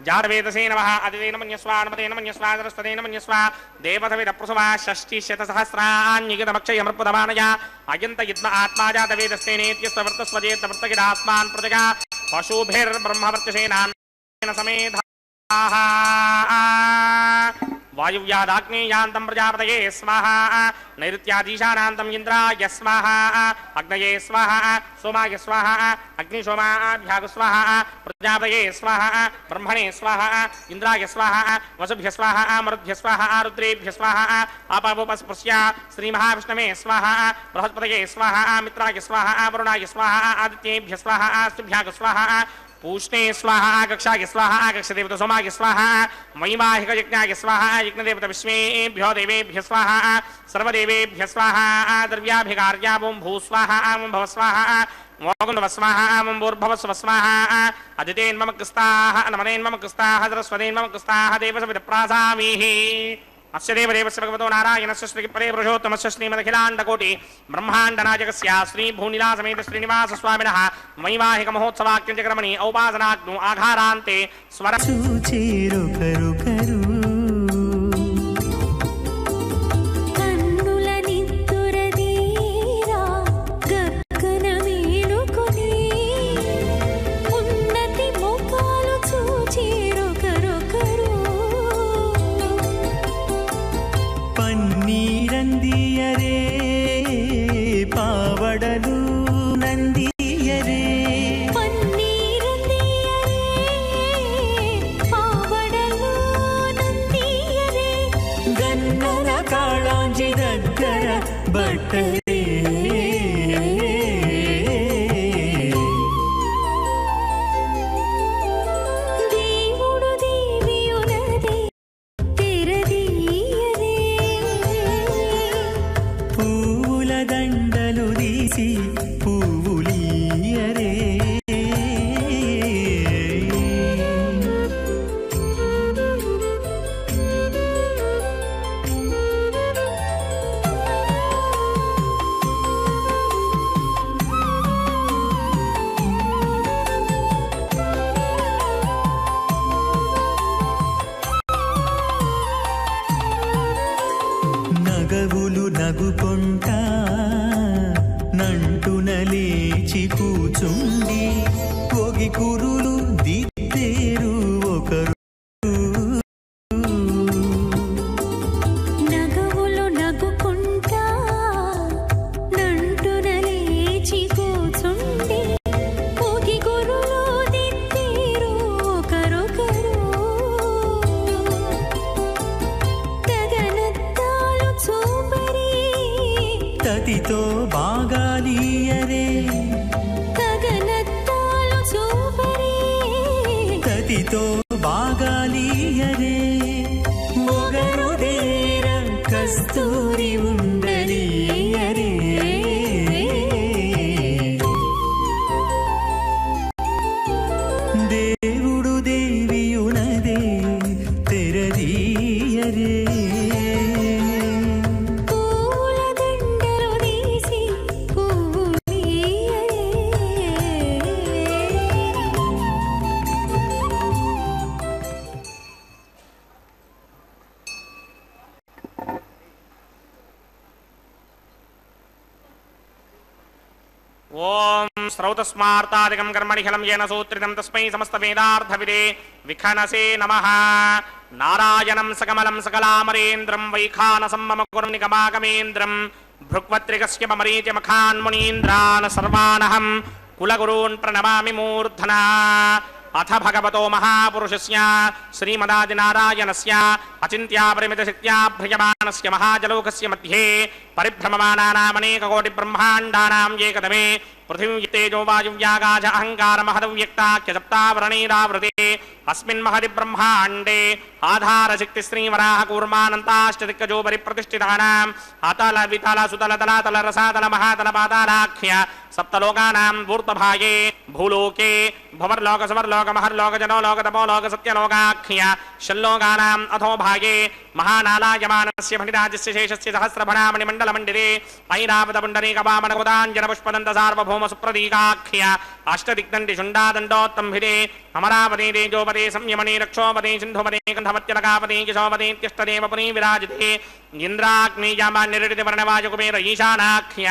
जातवेदसे नमः अदितेन मन्यस्वा नमतेन मन्यस्वा सरस्वतेन मन्यस्वा देवतवेदप्रसवा षष्टिशतसहस्राण्यगितमक्षयमर्पदमानया अयन्त युद्म आत्मा जातवेदस्तेनेत्यस्तवर्तस्वजेतवर्तगिरास्मान् प्रजगा पशुभिर्ब्रह्मवर्त्यसेनान् समेधा वायुव्यादाग्नेयान्तं प्रजापतये स्वाहा नैऋत्याधीशानान्तं इन्द्राय स्वाहा अग्नये स्वाहा सोमाय स्वाहा अग्निशोमाभ्याग स्वाहा प्रजापतये स्वाहा ब्रह्मणे स्वाहा इंद्राय स्वाहा वसुभ्य स्वाहा मरुद्भ्य स्वाहा रुद्रेभ्य स्वाहा आपावोपस्पृश्य श्रीमहाविष्णवे स्वाहा बृहस्पतये स्वाहा मित्राय स्वाहा वरुणाय स्वाहा आदित्येभ्य स्वाहा स्तुभ्याग स्वाहा पूष्णे स्वाहा कक्षाय स्वाहा कक्षदेवता सोमाय स्वाहा वैवाहिक यज्ञाय स्वाहा यज्ञदेवता विष्मेभ्यो देवेभ्य स्वाहा सर्वदेवेभ्य स्वाहा द्रव्याभिकार्या ओं भू स्वाहा ओं भव स्वाहा मोगुण्डव स्वाहा ओं भूर्भवस्व स्वाहा अदितेन्मम कृस्ताः नमनेन्मम कृस्ताः सरस्वतेन्मम कृस्ताः देवसविदप्रासामीः अस्य देवदेवस्य भगवतो नारायणस्य श्रीपरे पुरुषोत्तमस्य श्रीमदखिलाण्डकोटि ब्रह्माण्डनायकस्य श्रीभूनिलासमेत श्रीनिवासस्वामिनः वैवाहिक महोत्सवाख्यं च कर्मणि औपासनाग्नो आघारान्ते स्वर स्मार्तादिकं कर्मणि खलं येन सूत्रितं तस्मै समस्तवेदार्थविदे विखनसे नमः నారాయణం సకమలం సకలామరేంద్రం వైఖానసం మమ కురం నిగమాగమేంద్రం భృగ్వత్రికస్య మమరీచమఖాన్ మునీంద్రాన్ సర్వానహం కులగురూన్ ప్రణమామి మూర్ధనా. అథ భగవతో మహాపురుషస్య శ్రీమదాదినారాయణస్య అచింత్యాపరిమితశక్త్యా భ్రయమానస్య మహాజలోకస్య మధ్యే పరిభ్రమమానానామనేకకోటి బ్రహ్మాండానాం ఏకదమే పృథివీ తేజో వాయువ్యాగాజ అహంకారమహదవ్యక్తాఖ్య సప్తావరణైరావృతే అస్మిన్ మహది బ్రహ్మాండే ఆధారశక్తి శ్రీవరాహ కూర్మానంతాష్టదిక్కజోపరి ప్రతిష్ఠితానాం అతల వితల సుతల తలాతల రసాతల మహాతల పాతాలాఖ్య సప్తలోకానాం ఊర్ధ్వభాగే భూలోకే భవర్లోక సువర్లోక మహర్లోక జనోలోక తపోలోక సత్యలోకాఖ్య షల్లోకానాం అథోభాగే మహానాలాయమానస్య భణిరాజస్య శేషస్య సహస్రభణామణి మండలమండిరే ఐరావతపుండరీకవామనకుదాంజన పుష్పదంత సార్వభౌమ సుప్రదీకాఖ్య అష్టదిగ్దండి శుండాదండోత్తంభిదే అమరావతి తేజోపదే సంయమనే రక్షోపదే సింధుపదే కంఠమత్యలకాపదే కిశోపదే తిష్టదేవ పునీ విరాజితే ఇంద్రాగ్నేయామాన్యరిటి వర్ణవాయుకుమేర ఈశానాఖ్య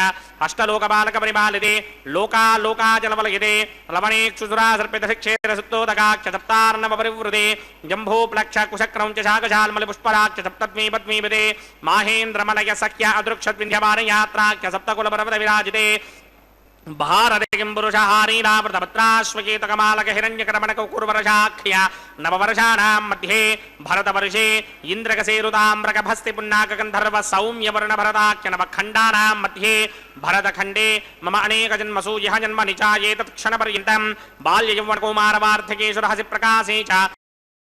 అష్టలోకపాలక పరిపాలితే లోకాలోకాచలవలయతే లవణేక్షుసురా సర్పితశిక్షేర సుత్తోదకాఖ్య సప్తార్ణవ పరివృతే జంభూప్లక్ష కుశక్రౌంచ శాకశాల్మలి పుష్పరాఖ్య సప్తద్వీపద్వీపదే మాహేంద్రమలయ సఖ్య అదృక్షద్వింధ్యమాన యాత్రాఖ్య సప్తకుల పర్వత విరాజితే భారతే కిం పురుషహారీరావృతపత్రాశ్వకేతకమాలక హిరణ్యకరమణకౌకుర్వరశాఖ్య నవవర్షాణాం మధ్యే భరతవర్షే ఇంద్రకసేరుతామ్రకభస్తి పున్నాకగంధర్వ సౌమ్యవర్ణ భరతాఖ్య నవఖండానాం మధ్యే భరతఖండే మమ అనేక జన్మసు యః జన్మ నిచాయేతత్ క్షణపర్యంతం బాల్యయౌవనకౌమారవార్ధకేషు రహసి ప్రకాశే చ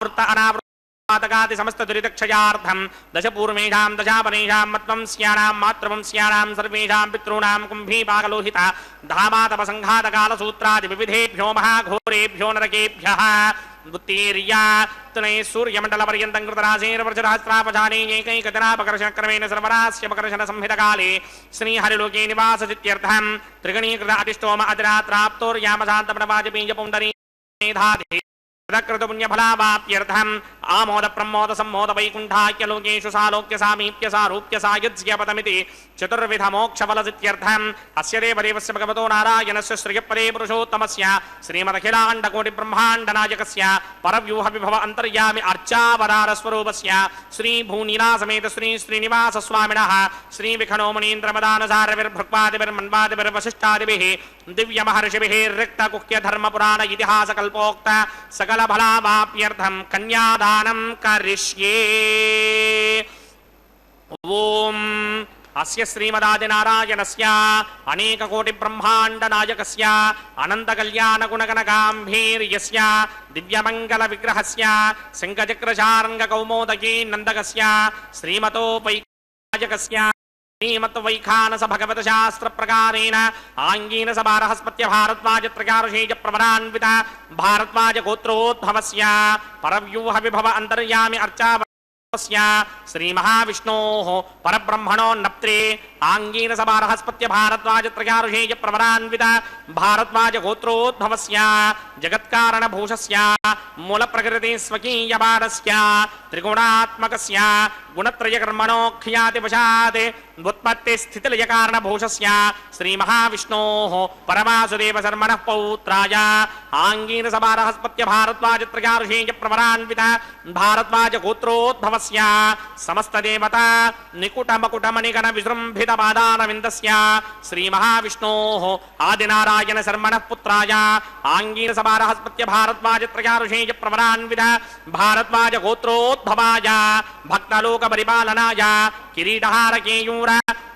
వృత్త అనావృత పాతకాది సమస్త దురితక్షయార్థం దశపూర్వేషాం దశాపనేషాం మత్వంస్యానాం మాతృవంస్యానాం సర్వేషాం పితॄణాం కుంభీపాకలోహిత ధామాతపసంఘాతకాలసూత్రాది వివిధేభ్యో మహాఘోరేభ్యో నరకేభ్యః ఉత్తీర్య తునై సూర్యమండలపర్యంతం కృతరాశేర్వర్షసహస్రాపచానే ఏకైకజనాపకర్షణక్రమేణ సర్వరాస్యపకర్షణ సంహితకాలే శ్రీహరిలోకే నివాససిత్యర్థం త్రిగణీకృత అతిష్టోమ అతిరాత్రాప్తోర్యామశాంతమనవాజపీయపుండరీ మేధాధి పుణ్యఫలావాప్యర్థం ఆమోద ప్రమోద సమ్మోద వైకుంఠాఖ్యలోకేషు సాలోక్య సామీప్య సారూప్య సాయుజ్యపదమితి చతుర్విధ మోక్షఫలసిత్యర్థం అస్య దేవదేవస్య భగవతో నారాయణస్య శ్రియపదే పురుషోత్తమస్య శ్రీమదఖిలాండకోటి బ్రహ్మాండనాయకస్య పరవ్యూహ విభవ అంతర్యామి అర్చావతార స్వరూపస్య శ్రీ భూనీలాసమేత శ్రీ శ్రీనివాస స్వామినః శ్రీ విఖనో మునీంద్రమదానసారవిర్భృక్పాదిభిర్మన్వాదిభిర్వశిష్టాదిభిః దివ్య మహర్షిభిః రిక్త కుహ్య ధర్మ పురాణ ఇతిహాస కల్పోక్త సకల ఫలావాప్యర్థం కన్యాదానం కరిష్యే. ఓం అస్య శ్రీమదాదినారాయణస్య అనేకకోటి బ్రహ్మాండ నాయకస్య అనంత కళ్యాణ గుణగణగాంభీర్యస్య దివ్యమంగళ విగ్రహస్య శంఖచక్రశార్ంగ కౌమోదకీ నందకస్య శ్రీమతో వైనాయకస్య శ్రీమద్వైఖానస భగవత శాస్త్ర ప్రకారేణ ఆంగీన సభారహస్పత్య భారద్వాజ త్రయారుషేజ ప్రవరాన్విత భారద్వాజ గోత్రోద్భవస్య పరవ్యూహ విభవ అంతర్యామి అర్చావస్య శ్రీ మహావిష్ణోః పరబ్రహ్మణో నప్త్రే ఆంగీన సభారహస్పత్య భారద్వాజ త్రయారుషేజ ప్రవరాన్విత భారద్వాజ గోత్రోద్భవస్య జగత్కారణ భూషస్య మూల ప్రకృతి స్వకీయ భారస్య త్రిగుణాత్మకస్య గుణత్రయ కర్మణో ఖ్యాతివశాత్ ఉత్పత్తి స్థితిలయ కారణ భూషస్య శ్రీ మహావిష్ణోః పరమాసుదేవ శర్మణః పౌత్రాయ ఆంగీన సభారహస్పత్య భారద్వాజ త్రయారుషేజ ప్రవరాన్విత భారద్వాజ గోత్రోద్భవస్య సమస్త దేవత నికుట మకుట మణిగణ విజృంభిత పాదారవిందస్య శ్రీ మహావిష్ణోః ఆదినారాయణ శర్మణః పుత్రాయ ఆంగీన సభారహస్పత్య భారద్వాజ త్రయారుషేజ ప్రవరాన్విత భారద్వాజ గోత్రోద్భవాయ భక్తలోక పరిపాలనాయ కిరీటహార కేయూర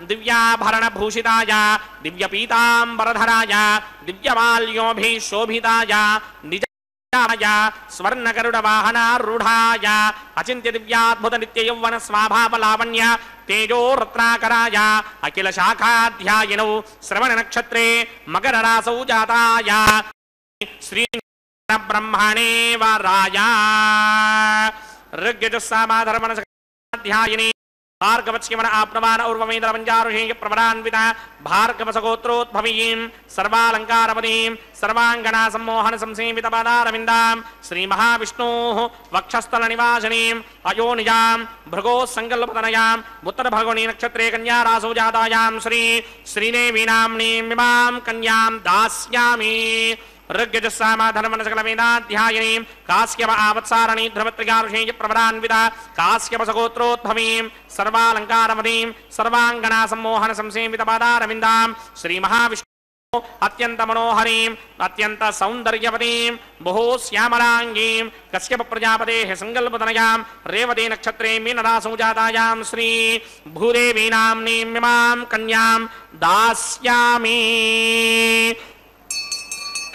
దివ్యాభరణ భూషితాయ దివ్య పీతాంబరధరాయ దివ్యమాల్యోభిః శోభితాయ నిజ స్వర్ణగరుడ వాహనారూఢాయ అచింత్య దివ్యాద్భుత నిత్య యౌవన స్వాభావ లావణ్య తేజో రత్నాకరాయ అఖిల శాఖాధ్యాయినౌ శ్రవణ నక్షత్రే మకర రాసౌ జాతాయ శ్రీ బ్రహ్మణే వరాయ ఋగ్యజుస్సామాధర్మణ ధ్యాయిని భార్గవస్యమన ఆప్నవాన ఊర్వమేంద్ర పంచారుషేయ ప్రవరాన్విత భార్గవసగోత్రోద్భవీం సర్వాలంకారపదీం సర్వాంగనా సమ్మోహన సంసేవిత పాదారవిందాం శ్రీ మహావిష్ణోః వక్షస్థల నివాసినీం అయోనిజాం భృగో సంకల్పతనయాం ఉత్తర భగవని నక్షత్రే కన్యా రాసౌ జాతాయాం శ్రీ శ్రీదేవీ నామ్నీం ఇమాం కన్యాం దాస్యామి. ऋग्यजुस्सामा धर्मनसकलवेदाध्यायनीं कास्यप आवत्सारणीं ध्रुवत्रिकारुषेय प्रवरान्विता कास्यप सगोत्रोद्भवीं सर्वालङ्कारमदीं सर्वाङ्गना सम्मोहन संसेवितपादारविन्दां श्रीमहाविष्णु अत्यंत मनोहरीं अत्यंत सौंदर्यवतीं बहु श्यामलांगीं कश्यप प्रजापतेः संकल्पतनयां रेवती नक्षत्रे मीनरासौ जातायां श्री भूदेवी नाम्नीं इमां कन्यां दास्यामि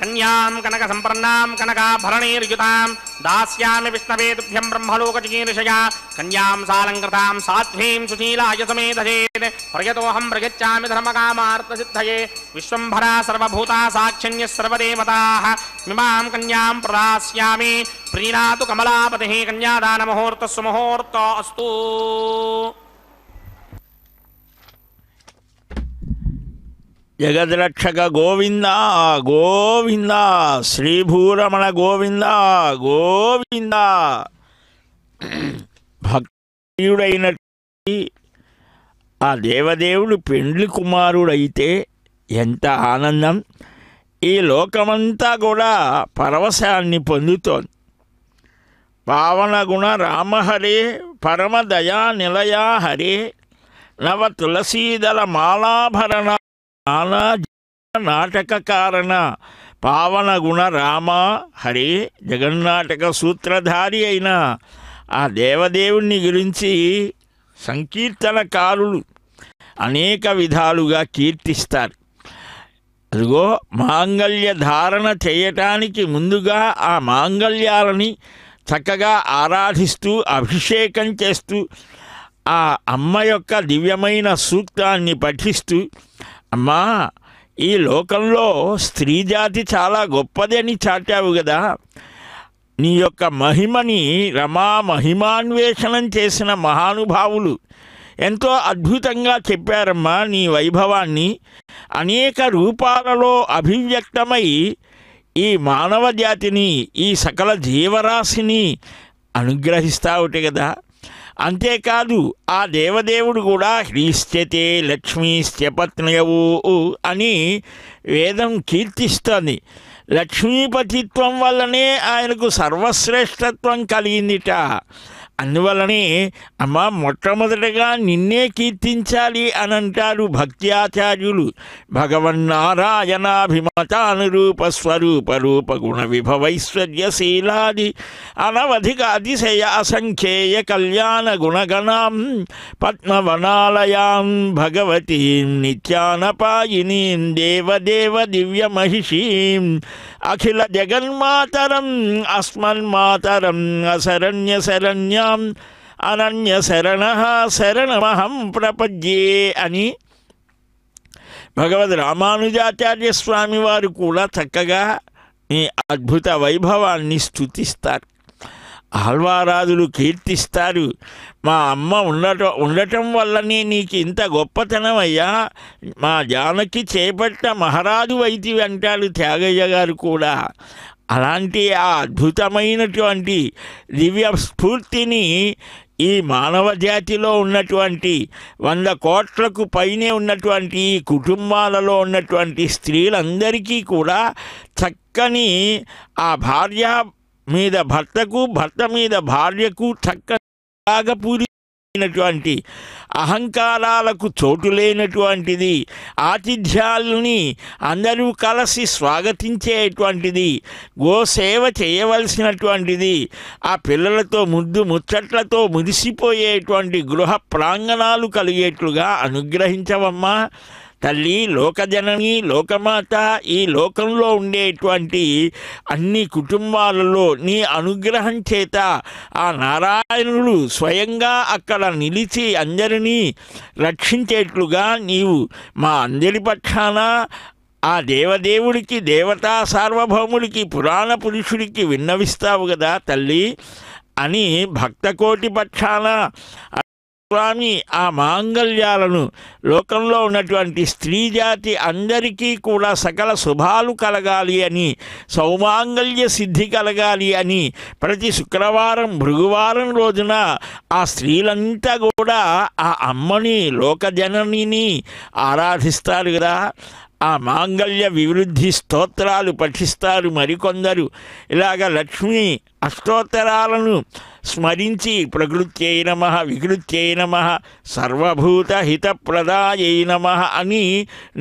कन्यां कनक संपन्नां कनकाभरणैर्युतां दास्यामि विष्णवे तुभ्यं ब्रह्मलोकचिकीर्षया कन्यां सालङ्कृतां साध्वीं सुशीलाय समेधयेत् प्रयतोऽहं प्रयच्छामि धर्मकामार्थसिद्धये विश्वम्भरा सर्वभूता साक्षिण्यः सर्वदेवताः इमां कन्यां प्रदास्यामि प्रीणातु कमलापतिः कन्यादानमुहूर्तः सुमुहूर्तो अस्तु। జగద్రక్షక గోవింద గోవింద శ్రీభూరమణ గోవింద గోవింద. భక్తుడైన ఆ దేవదేవుడు పెండ్లి కుమారుడైతే ఎంత ఆనందం! ఈ లోకమంతా కూడా పరవశాన్ని పొందుతోంది. పావనగుణ రామహరే పరమదయా నిలయా హరే నవ తులసీదళ మాలాభరణ నాటక కారణ పావన గుణ రామ హరే. జగన్నాటక సూత్రధారి అయిన ఆ దేవదేవుని గురించి సంకీర్తనకారులు అనేక విధాలుగా కీర్తిస్తారు. అదిగో మాంగళ్య ధారణ చేయటానికి ముందుగా ఆ మాంగళ్యాలని చక్కగా ఆరాధిస్తూ అభిషేకం చేస్తూ ఆ అమ్మ యొక్క దివ్యమైన సూక్తాన్ని పఠిస్తూ, అమ్మా ఈ లోకంలో స్త్రీ జాతి చాలా గొప్పది అని చాటావు కదా, నీ యొక్క మహిమని రమా మహిమాన్వేషణం చేసిన మహానుభావులు ఎంతో అద్భుతంగా చెప్పారమ్మా. నీ వైభవాన్ని అనేక రూపాలలో అభివ్యక్తమై ఈ మానవ జాతిని ఈ సకల జీవరాశిని అనుగ్రహిస్తావుట కదా. అంతేకాదు ఆ దేవదేవుడు కూడా హ్రీశ్చతే లక్ష్మీశ్చ పత్నయవు అని వేదం కీర్తిస్తుంది. లక్ష్మీపతిత్వం వల్లనే ఆయనకు సర్వశ్రేష్టత్వం కలిగిందిట. అందువల్లనే అమ్మ మొట్టమొదటగా నిన్నే కీర్తించాలి అని అంటారు భక్త్యాచార్యులు. భగవన్నారాయణాభిమతానురూప స్వరూప రూప గుణ విభవైశ్వర్యశీలాది అనవధిక అతిశయ అసంఖ్యేయ కళ్యాణ గుణగణాం పద్మవనాలయాం భగవతీం నిత్యానపాయినీం దేవదేవ దివ్యమహిషీం అఖిల జగన్మాతరం అస్మన్మాతరం అశరణ్య శరణ్యాం అనన్య శరణ శరణమహం ప్రపద్యే అని భగవద్ రామానుజాచార్య స్వామి వారు కూడా చక్కగా ఈ అద్భుత వైభవాన్ని స్తుతిస్తారు. ఆళ్వారాదులు కీర్తిస్తారు. మా అమ్మ ఉండటం వల్లనే నీకు ఇంత గొప్పతనం అయ్యా, మా జానకి చేపట్ట మహారాజు వైద్యు అంటాడు త్యాగయ్య గారు కూడా. అలాంటి ఆ అద్భుతమైనటువంటి దివ్య స్ఫూర్తిని ఈ మానవ జాతిలో ఉన్నటువంటి 100 కోట్లకు పైనే ఉన్నటువంటి ఈ కుటుంబాలలో ఉన్నటువంటి స్త్రీలందరికీ కూడా చక్కని ఆ భార్య మీద భర్తకు, భర్త మీద భార్యకు చక్కగా పూరినటువంటి అహంకారాలకు చోటు లేనటువంటిది, ఆతిథ్యాలని అందరూ కలిసి స్వాగతించేటువంటిది, గోసేవ చేయవలసినటువంటిది, ఆ పిల్లలతో ముద్దు ముచ్చట్లతో మురిసిపోయేటువంటి గృహ ప్రాంగణాలు కలిగేట్లుగా అనుగ్రహించవమ్మా తల్లి. లోకజనని లోకమాత ఈ లోకంలో ఉండేటువంటి అన్ని కుటుంబాలలో నీ అనుగ్రహం చేత ఆ నారాయణుడు స్వయంగా అక్కడ నిలిచి అందరినీ రక్షించేట్లుగా నీవు మా అందరి పక్షాన ఆ దేవదేవుడికి, దేవతా సార్వభౌముడికి, పురాణ పురుషుడికి విన్నవిస్తావు కదా తల్లి అని భక్తకోటి పక్షాన స్వామి ఆ మాంగళ్యాలను లోకంలో ఉన్నటువంటి స్త్రీ జాతి అందరికీ కూడా సకల శుభాలు కలగాలి అని, సౌమాంగళ్య సిద్ధి కలగాలి అని ప్రతి శుక్రవారం భృగువారం రోజున ఆ స్త్రీలంతా కూడా ఆ అమ్మని లోకజననిని ఆరాధిస్తారు కదా. ఆ మాంగళ్య వివృద్ధి స్తోత్రాలు పఠిస్తారు మరికొందరు. ఇలాగ లక్ష్మీ అష్టోత్తరాలను స్మరించి ప్రకృత్యై నమః, వికృత్యై నమః, సర్వభూత హితప్రదాయై నమః అని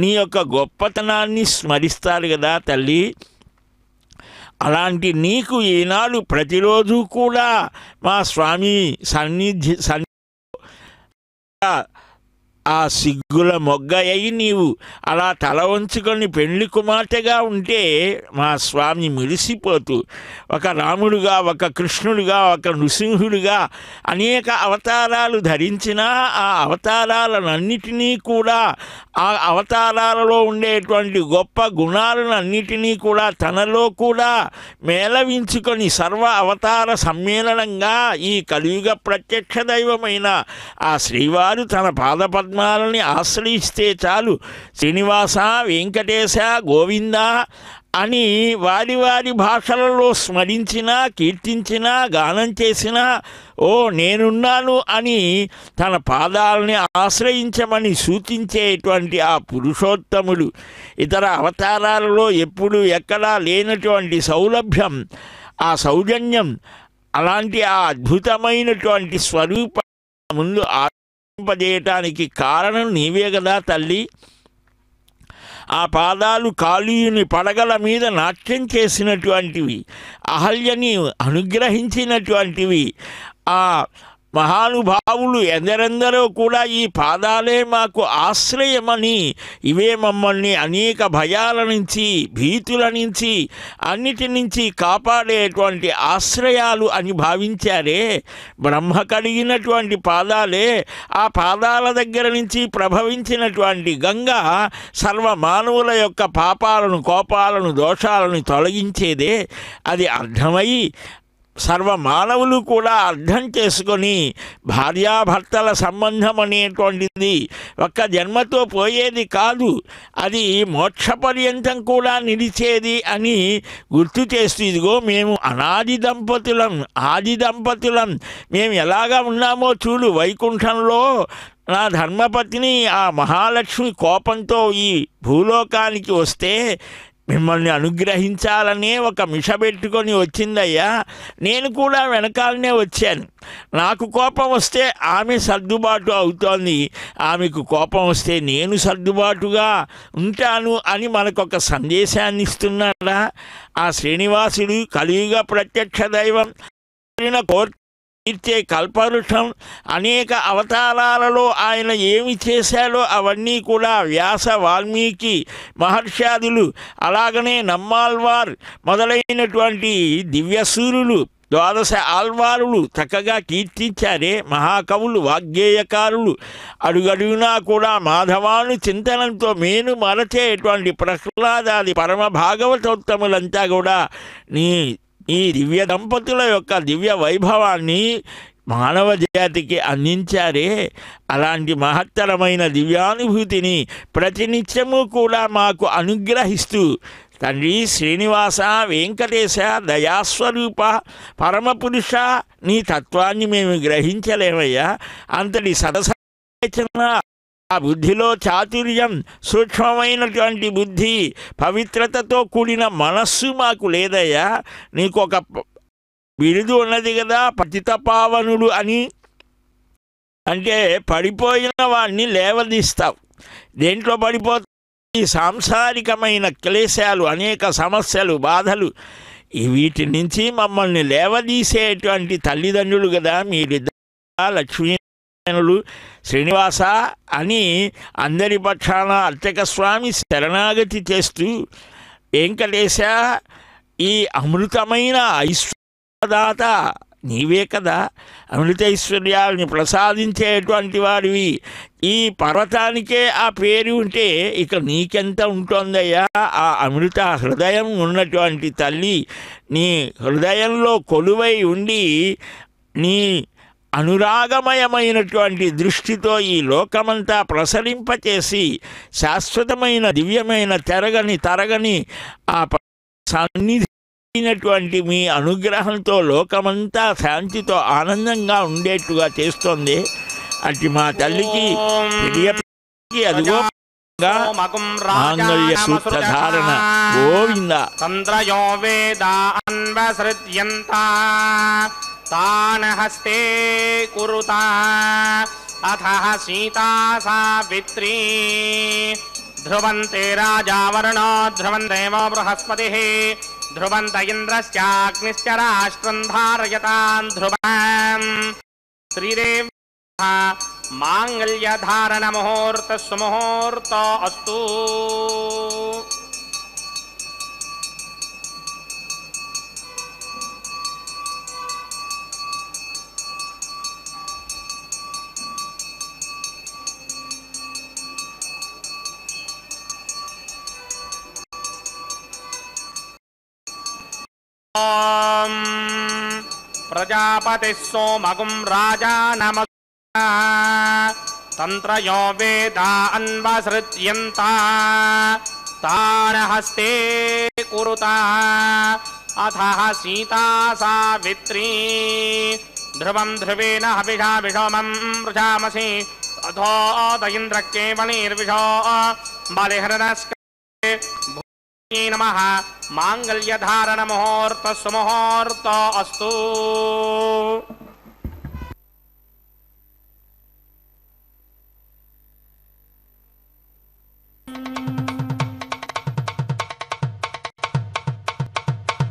నీ యొక్క గొప్పతనాన్ని స్మరిస్తారు కదా తల్లి. అలాంటి నీకు ఈనాడు ప్రతిరోజు కూడా మా స్వామి ఆ సిగ్గుల మొగ్గ అయి నీవు అలా తల వంచుకొని పెళ్లి కుమార్తెగా ఉంటే మా స్వామి మురిసిపోతూ ఒక రాముడుగా, ఒక కృష్ణుడిగా, ఒక నృసింహుడిగా అనేక అవతారాలు ధరించినా ఆ అవతారాలన్నిటినీ కూడా, ఆ అవతారాలలో ఉండేటువంటి గొప్ప గుణాలన్నిటినీ కూడా తనలో కూడా మేళవించుకొని సర్వ అవతార సమ్మేళనంగా ఈ కలియుగ ప్రత్యక్ష దైవమైన ఆ శ్రీవారు తన పాదపద్మాలని ఆశ్రయిస్తే చాలు శ్రీనివాస, వెంకటేశ, గోవింద అని వారి వారి భాషలలో స్మరించినా, కీర్తించినా, గానం చేసినా ఓ నేనున్నాను అని తన పాదాలని ఆశ్రయించమని సూచించేటువంటి ఆ పురుషోత్తముడు ఇతర అవతారాలలో ఎప్పుడు ఎక్కడా లేనటువంటి సౌలభ్యం, ఆ సౌజన్యం, అలాంటి ఆ అద్భుతమైనటువంటి స్వరూప ముందు ఆపజేయటానికి కారణం నీవే కదా తల్లి. ఆ పాదాలు కాళీయుని పడగల మీద నాట్యం చేసినటువంటివి, అహల్యని అనుగ్రహించినటువంటివి. ఆ మహానుభావులు ఎందరెందరో కూడా ఈ పాదాలే మాకు ఆశ్రయమని, ఇవే మమ్మల్ని అనేక భయాల నుంచి, భీతుల నుంచి, అన్నిటి నుంచి కాపాడేటువంటి ఆశ్రయాలు అని భావించారే. బ్రహ్మ కడిగినటువంటి పాదాలే, ఆ పాదాల దగ్గర నుంచి ప్రభవించినటువంటి గంగ సర్వ మానవుల యొక్క పాపాలను, కోపాలను, దోషాలను తొలగించేదే. అది అర్థమై సర్వ మానవులు కూడా అర్థం చేసుకొని భార్యాభర్తల సంబంధం అనేటువంటిది ఒక్క జన్మతో పోయేది కాదు, అది మోక్ష పర్యంతం కూడా నిలిచేది అని గుర్తు చేస్తూ, ఇదిగో మేము అనాది దంపతులం, ఆది దంపతులం, మేము ఎలాగా ఉన్నామో చూడు, వైకుంఠంలో నా ధర్మపత్ని ఆ మహాలక్ష్మి కోపంతో ఈ భూలోకానికి వస్తే మిమ్మల్ని అనుగ్రహించాలనే ఒక మిష పెట్టుకొని వచ్చిందయ్యా. నేను కూడా వెనకాలనే వచ్చాను. నాకు కోపం వస్తే ఆమె సర్దుబాటు అవుతోంది, ఆమెకు కోపం వస్తే నేను సర్దుబాటుగా ఉంటాను అని మనకొక సందేశాన్ని ఇస్తున్నాడా ఆ శ్రీనివాసుడు? కలియుగ ప్రత్యక్ష దైవం, తీర్చే కల్పవృక్షం. అనేక అవతారాలలో ఆయన ఏమి చేశాడో అవన్నీ కూడా వ్యాస, వాల్మీకి మహర్షాదులు, అలాగనే నమ్మాల్వార్ మొదలైనటువంటి దివ్యసూరులు, ద్వాదశ ఆల్వారులు చక్కగా కీర్తించారే. మహాకవులు, వాగ్గేయకారులు అడుగడుగునా కూడా మాధవాను చింతనంతో మేను మరచేటువంటి ప్రహ్లాదాది పరమ భాగవతోత్తములంతా కూడా ఈ దివ్య దంపతుల యొక్క దివ్య వైభవాన్ని మానవ జాతికి అందించారే. అలాంటి మహత్తరమైన దివ్యానుభూతిని ప్రతినిత్యము కూడా మాకు అనుగ్రహిస్తూ తండ్రి శ్రీనివాస, వెంకటేశ, దయాస్వరూప, పరమపురుష, నీ తత్వాన్ని మేము గ్రహించలేమయ్యా. అంతటి సదసన ఆ బుద్ధిలో చాతుర్యం, సూక్ష్మమైనటువంటి బుద్ధి, పవిత్రతతో కూడిన మనస్సు మాకు లేదయ్యా. నీకు ఒక బిరుదు ఉన్నది కదా, పతిత పావనుడు అని. అంటే పడిపోయిన వాడిని లేవదీస్తావు. దేంట్లో పడిపోతావు? ఈ సాంసారికమైన క్లేశాలు, అనేక సమస్యలు, బాధలు, వీటి నుంచి మమ్మల్ని లేవదీసేటువంటి తల్లిదండ్రులు కదా మీరిద్దరు. లక్ష్మీ శ్రీనివాస అని అందరి పక్షాన అర్చక స్వామి శరణాగతి చేస్తూ, వెంకటేశ ఈ అమృతమైన ఐశ్వర్యదాత నీవే కదా, అమృతైశ్వర్యాలని ప్రసాదించేటువంటి వాడివి. ఈ పర్వతానికే ఆ పేరు ఉంటే ఇక నీకెంత ఉంటుందయ్యా. ఆ అమృత హృదయం ఉన్నటువంటి తల్లి నీ హృదయంలో కొలువై ఉండి నీ అనురాగమయమైనటువంటి దృష్టితో ఈ లోకమంతా ప్రసరింపచేసి శాశ్వతమైన దివ్యమైన తరగని ఆ సన్నిధినటువంటి మీ అనుగ్రహంతో లోకమంతా శాంతితో ఆనందంగా ఉండేట్టుగా చేస్తోంది. అటు మా తల్లికి అదిగో మాంగళ్య సూత్రధారణ గోవింద. తంత్రయో వేదాన్వసృజ్యంత తాన హస్తే కురుతా అథ సీతా సావిత్రీ ధ్రువంతే రాజా వరుణో ధ్రువం దేవో బృహస్పతిః ధ్రువంత ఇంద్రశ్చాగ్నిశ్చ రాష్ట్రం ధారయతాన్ ధ్రువం. శ్రీదేవి మాంగళ్యధారణ ముహూర్త సుముహూర్త అస్తు. ప్రజాపతి సోమగుం రాజా నమ తంత్రయో వేదాన్వసృజ్యంత తాన హస్తే కురుతా అథ సీతా సావిత్రీ ధ్రువం ధ్రువేణ హవిషా విషోమం వృషామసి అథోదయింద్రకేవణీర్విషో బలిహృదస్కే నమః. మాంగళ్యధారణ ముహూర్త సుముహూర్త అస్తు.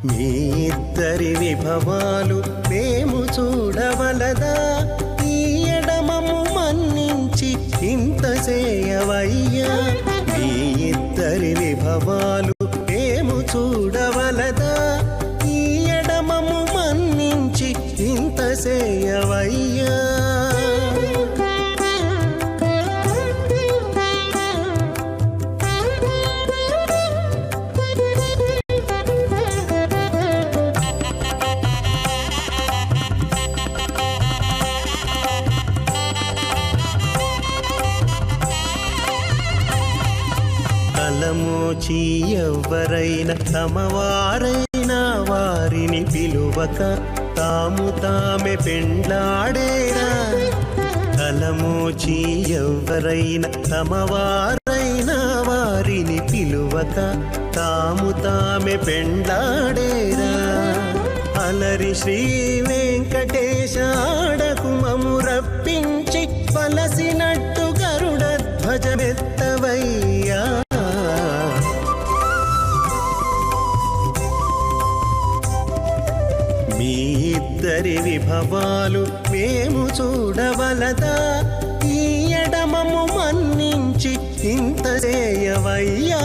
మీ ఇద్దరి విభవాలు మేము చూడవలదా, ఈ ఎడమము మన్నించి ఇంత చేయవయ్యా. మీ ఇద్దరి విభవాలు మేము చూడవలదా, ఈ ఎడమము మన్నించి ఇంత చేయవయ్యా. తలమోచి ఎవ్వరైనా తమవారైనా వారిని పిలువక తాము తామే పెండ్లాడేరా. తలమోచి ఎవ్వరైనా తమవారైనా వారిని పిలువక తాము తామే పెండ్లాడేరా. అలరి శ్రీ వెంకటేశ ఆడకు మము రప్పించి పలసినట్టు గరుడ ధ్వజమెత్తవయ్యా. మీ ఇద్దరి విభవాలు మేము చూడవలదా, ఈ ఎడమము మన్నించి ఇంత చేయవయ్యా.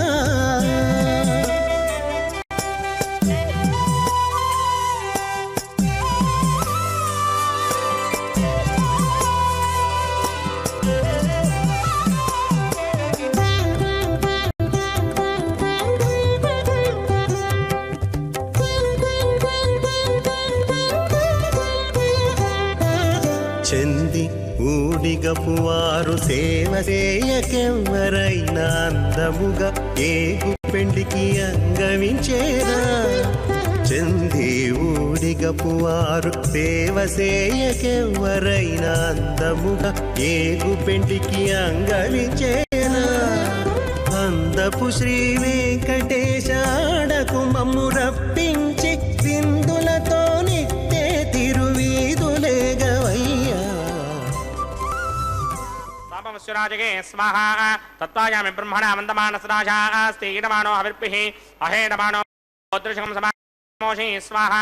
చెంది ఊడిగపు వారు సేవ చేయకెవ్వరైనా అందముగా ఏగు పెండికి అంగవించేరా. చెంది ఊడిగపు వారు సేవ చేయకెవ్వరైనా అందముగా ఏగు పెండికి అంగవించేరా. అందపు శ్రీ వెంకటేశ ఆడకు మమ్ము రప్పించి విందులతో నిట్టే తిరువీధులేగవయ్యా. రాజగే స్వాహ. తత్వాయామి బ్రహ్మణ వందమానసరాజాస్తి ఈడమానో హవిర్పిః అహేడమానో దృశకం సమామోషి స్వాహ.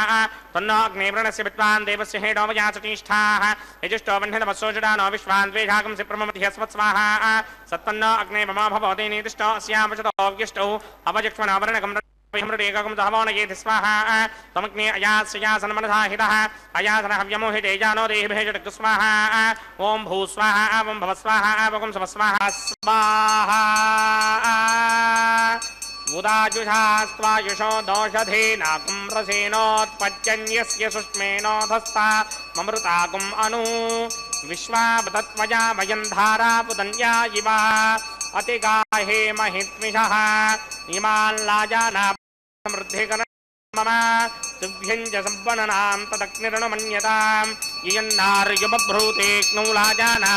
తన్నో అగ్నివ్రణస్య విద్వాన్ దేవస్య హేడోమయాసటీష్ఠాః యజుష్టో వహ్నితమస్సోజుడానో విశ్వాన్ ద్వేషాకం సిప్రమమతిహస్వత్ స్వాహ. సత్తన్నో అగ్నే మమ భవతి నీతిష్టో అస్యామచతో వ్యుష్టౌ అవజక్ష్మణావరణకం ఏకం సహవోనయేతి స్వాహ. తమగ్నే అయాస్యాసనమనసాహితః అయాసన హవ్యమోహితే జానో దేహిభేజటకు స్వాహ. ఓం భూ స్వాహ ఓం భవ స్వాహ ఓం శవ స్వాహ స్వాహ. ఉదాజుషాస్త్వాయుషో దోషధేనాకుం రసేనోత్పత్యన్యస్య సుష్మేనోధస్తా మమృతాకుం అను విశ్వావతత్వయా వయం ధారాపుతన్యా ఇవ అతిగాహే మహిత్మిషః ఇమాల్లాజానా సమృద్ధికర మమ తుభ్యం చ సంవననాం తదగ్నిరణమన్యతాం యయన్నార్యుబభ్రూతే క్నౌలాజానా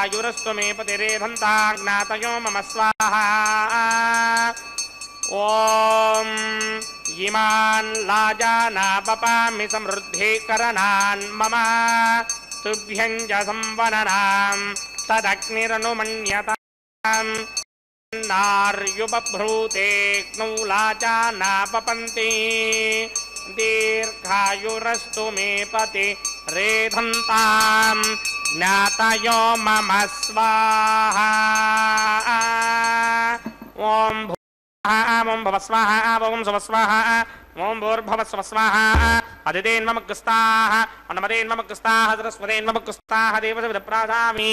दीर्घायुरस्तु मे पतिरेधन्ता ज्ञातयो मम स्वाहा ॐ इमान् लाजानापपामि समृद्धिकरणान् मम तुभ्यं च संवदनां तदग्निरनुमन्यताम् नार्युबभ्रूते लाजानापपन्ति दीर्घायुरस्तु मे पतिरेधन्तां ज्ञातयो मम स्वाहा ॐ ॐ भव स्वाहा ॐ सुव स्वाहा ॐ भूर्भुवः स्वः स्वाहा अदितेन्ममुग्स्ताः अन्नमदेन्ममुग्स्ताः सरस्वतेन्ममुग्स्ताः देवसविदप्रासामि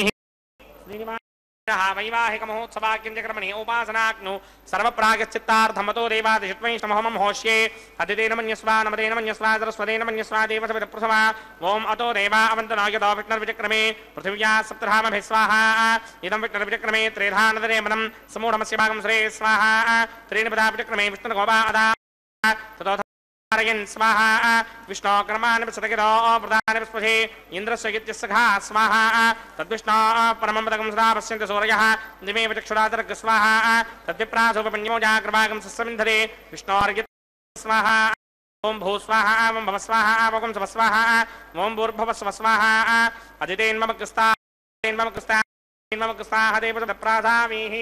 वैवाहिकमहोत्सवाक्यञ्चक्रमणे उपासनाग्नु सर्वप्रागश्चित्तार्थमतो देवादिषट्वैष्णमहमं होष्ये अदितेन मन्यस्वा नमदेन मन्यस्वा सरस्वतेन मन्यस्वा देवसविदप्रसवा ॐ अतो देवा अवन्तनो यतो विष्णुर्विचक्रमे पृथिव्या सप्तधामभिः स्वाहा इदं विष्णुर्विचक्रमे त्रेधानदरेमनं समूढमस्य भागं श्रे स्वाहा त्रीणि पदा विचक्रमे विष्णुर्गोपा अदा ततो स्वाहा विष्णोक्रमान् सतगिरो प्रधान स्पृशे इन्द्रस्य यज्ञस्सखा स्वाहा तद्विष्णो परमं पदकं सदा पश्यन्ति सूर्यः दिवे चक्षुरातर्ग स्वाहा तद्विप्रासोपपञ्चमो जाग्रभागं सस्समिन्धरे विष्णोर्यज्ञ स्वाहा ॐ भू स्वाहा ॐ भव स्वाहा ॐ सुव स्वाहा ॐ भूर्भुवः स्वः स्वाहा अदितेन्ममकृस्ताः देवसविदप्रासामीः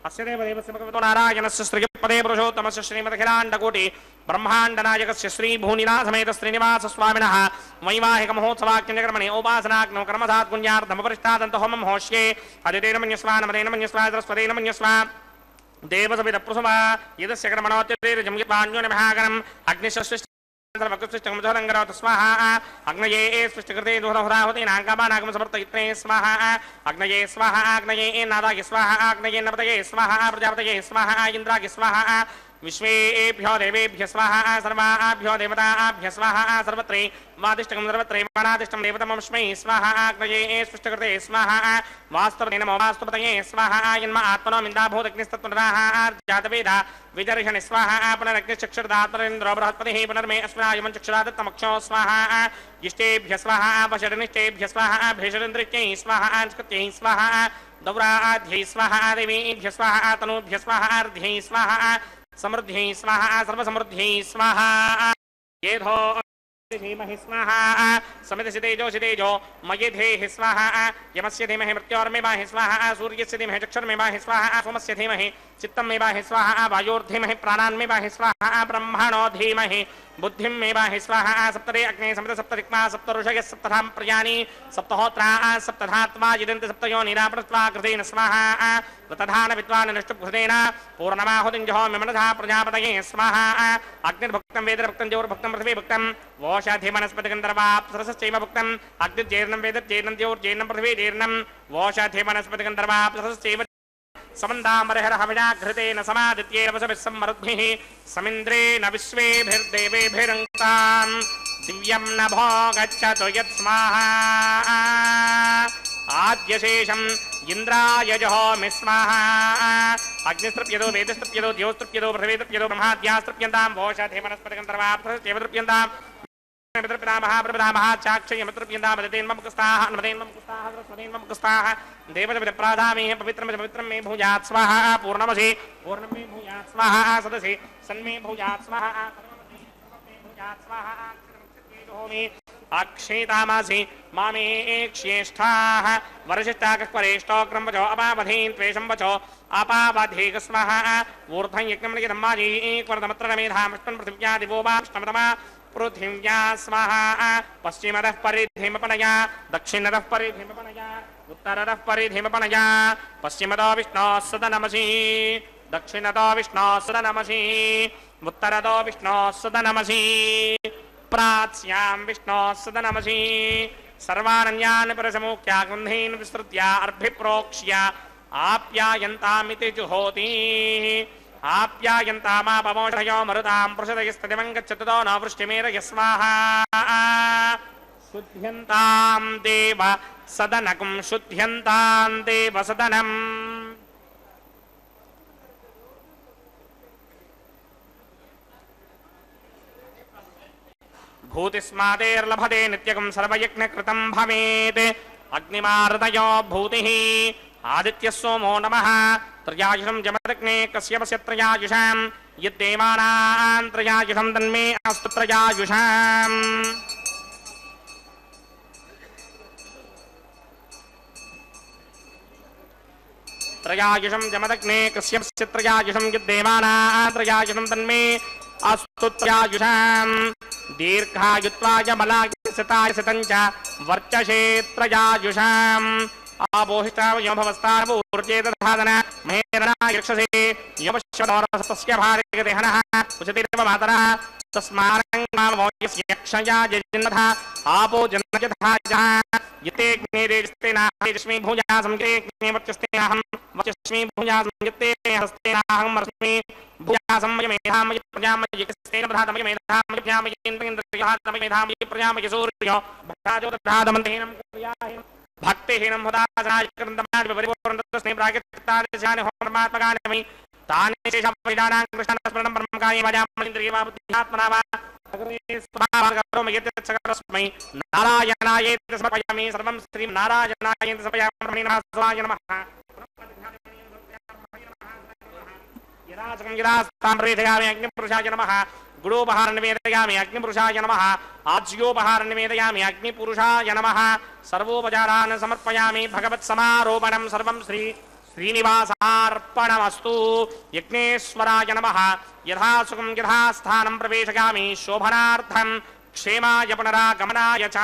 अस्य देवदेवस्य भगवतो नारायणस्य श्रीपदे पुरुषोत्तमस्य श्रीमदखिलाण्डकोटि ब्रह्माण्डनायकस्य श्रीभूनिनाथमेत श्रीनिवासस्वामिनः वैवाहिकमहोत्सवाक्यञ्चक्रमणे उपासनाग्नौ कर्मसात्पुण्यार्थमपरिष्टादन्त होमं होष्ये अदितेन मन्यस्वा नमदेन मन्यस्वा सरस्वतेन मन्यस्वा देवसविदप्रसवा यदस्य कर्मणोऽत्यतिर्जं यत्पाण्योनिमहागणम् अग्निशस्विष्टङ्गरवत स्वाहा अग्नये सृष्टिकृते दुहराहुतेनाङ्कामानागम समर्पयित्रे स्वाहा अग्नये स्वाहा अग्नये नादाय स्वाहा अग्नये नवतये स्वाहा प्रजापतये स्वाहा इन्द्राय स्वाहा विश्वेभ्यो देवेभ्य स्वाहा सर्वाभ्यो देवताभ्य स्वाहा सर्वत्रे वादिष्टकं सर्वत्रे वाणादिष्टं देवतमस्मै स्वाहा अग्नये सृष्टिकृते स्वाहा वास्तवते नमो वास्तवतये स्वाहा यन्म आत्मनो मिन्दाभूतग्निस्तत्पुनराः जातवेदा विदर्शनि स्वाहा पुनरग्निश्चक्षुर्दात्रेन्द्रो बृहस्पतिः पुनर्मे अस्मिनायमं चक्षुरादत्तमक्षो स्वाहा इष्टेभ्य स्वाहा वशरनिष्टेभ्य स्वाहा भेषरेन्द्रित्यै स्वाहा अंस्कृत्यै स्वाहा दौराध्यै स्वाहा देवीभ्य स्वाहा तनूभ्य स्वाहा अर्ध्यै स्वाहा समृद्ध्यै स्वाहा सर्वसमृद्ध्यै स्वाहा येधो धीमहि स्वाहा समितसितेजो मयेधेः स्वाहा यमस्य धीमहि मृत्योर्मेवाहि स्वाहा सूर्यस्य धीमहि चक्षुर्मेवाहि स्वाहा सोमस्य धीमहि चित्तमेवाहि स्वाहा वायोर्धीमहि प्राणान्मेवाहि स्वाहा ब्रह्मणो धीमहि बुद्धिमेवाहि स्वाहा सप्तरे अग्ने समित सप्तदिक्मा सप्तऋषयः सप्तधां प्रयाणि सप्तहोत्रा सप्तधात्वा यदन्ति सप्तयो निरापृत्वा कृतेन स्वाहा वृतधान विद्वान् निष्टुभृतेन पूर्णमाहुतिं जहोमि मनसा प्रजापतये स्वाहा अग्निर्भुक्तं वेदभुक्तं ज्योर्भुक्तं पृथिवीभुक्तं वोषाधिवनस्पतिगन्धर्वाप्सरसश्चैव भुक्तम् अग्निर्जेर्णं वेदज्जेर्णं ज्योर्जेर्णं पृथिवीजेर्णं वोषाधिवनस्पतिगन्धर्वाप्सरसश्चैव समन्दामरहरहविजाघृतेन समादित्येन वसभिः सम्मरुद्भिः समिन्द्रेण विश्वेभिर्देवेभिरङ्क्ताम् दिव्यं नभो गच्छतु यत्स्वाहा आद्यशेषम् इन्द्राय जहोमि स्वाहा अग्निस्तृप्यतो वेदस्तृप्यतो द्योस्तृप्यतो पृथिवीतृप्यतो ब्रह्माद्यास्तृप्यन्तां वोषाधिवनस्पतिगन्धर्वाप्सरसश्चैव तृप्यन्ताम् देवसविदप्रासामीः पवित्रं मे भूयात् स्वाहा पूर्णमसि पूर्णं मे भूयात् स्वाहा सदसि सन्मे भूयात् स्वाहा अक्षेतामासि मामे एक्ष्येष्ठाः वरशिष्टाकस्परेष्टो क्रमवचो अपावधीन् त्वेषं वचो अपावधीक स्वाहा ऊर्ध्वं यज्ञं लिखितं माजी एकवर्धमत्र मेधां विष्णुं पृथिव्या दिवो वा विष्णुतमा पृथिव्या स्वाहा पश्चिमतः परिधिमपनया दक्षिणतः परिधिमपनया उत्तरतः परिधिमपनया पश्चिमतो विष्णोः सदनमसि दक्षिणतो विष्णोः सदनमसि उत्तरतो विष्णोः सदनमसि प्राच्यां विष्णोः सदनमसि सर्वानन्यान् परसमुख्या गन्धीन् विस्तृत्या अर्भिप्रोक्ष्य आप्यायन्तामिति जुहोति आप्यायन्तामापमोषयो मरुतां पृषदयस्तदिवं गच्छततो न वृष्टिमेरय स्वाहा शुद्ध्यन्तां देव सदनकं शुद्ध्यन्तां देव सदनम् भूतिस्मादेर्लभते नित्यकं सर्वयज्ञकृतं भवेत् అగ్నిమారుతయో భూతిః ఆదిత్యः సోమో నమః త్రయాయుషం జమదగ్నే కశ్యపస్య త్రయాయుషాం యద్దేవానాం త్రయాయుషం తన్మే అస్తు త్రయాయుషాం త్రయాయుషం జమదగ్నే కశ్యపస్య త్రయాయుషం యద్దేవానాం త్రయాయుషం తన్మే అస్తు త్రయాయుషాం దీర్ఘాయుత్వాయ బలాయ శతాయ శతం చ వర్చసే త్రయాయుషాం ఆపోహిష్టావయోభవస్తారూర్జేతధాదన మహేరణాయ రక్షసే యోపశ్వదోరసతస్య భార్యగదేహనః ఉచతిరేవ మాతరః తస్మారంగామోయస్య క్షయా జజిన్నథ ఆపో జన్నజధాజః యతేగ్నే రేజస్తేనాహేజస్మి భూజా సంకేగ్నే వర్చస్తేనాహం వర్చస్మి భూజా సంయత్తే హస్తేనాహం మరస్మి భూజా సంయమేధామయ ప్రజామయ కిస్తేన ప్రధాతమయ మేధామయ జ్ఞామయేంద్రేంద్రయాతమయ మేధామయ ప్రజామయ సూర్యో భక్తాజో దధాదమంతేనం క్రియాహేన భక్తిహీనం హుదాసనాయకృందమాది పరిపూర్ణతస్నే ప్రాగత్తాదిశాని హోమర్మాత్మకాని తాని శేషాపరిదానాం కృష్ణస్మరణం బ్రహ్మకాయ వాజామలింద్రియవా బుద్ధ్యాత్మనా వా అగ్రే స్వభావకరోమి యత్సకరస్మై నారాయణాయేతి సమర్పయామి సర్వం శ్రీ నారాయణాయేతి సమర్పయామి బ్రహ్మణే స్వాయ నమః యదాసకం యదాస్తాం ప్రేతయామి అగ్నిపురుషాయ నమః గుడోపహార నివేదయామి అగ్నిపురుషాయ నమః ఆజ్యోపహార నివేదయామి అగ్నిపురుషాయ నమః సర్వోపచారాన్ సమర్పయామి భగవత్ సమారోపణం సర్వం శ్రీనివాసార్పణమస్తు యజ్ఞేశ్వరాయ నమః యథాసుఖం యథాస్థానం ప్రవేశయామి శోభనార్థం క్షేమాయ పునరాగమనాయ చ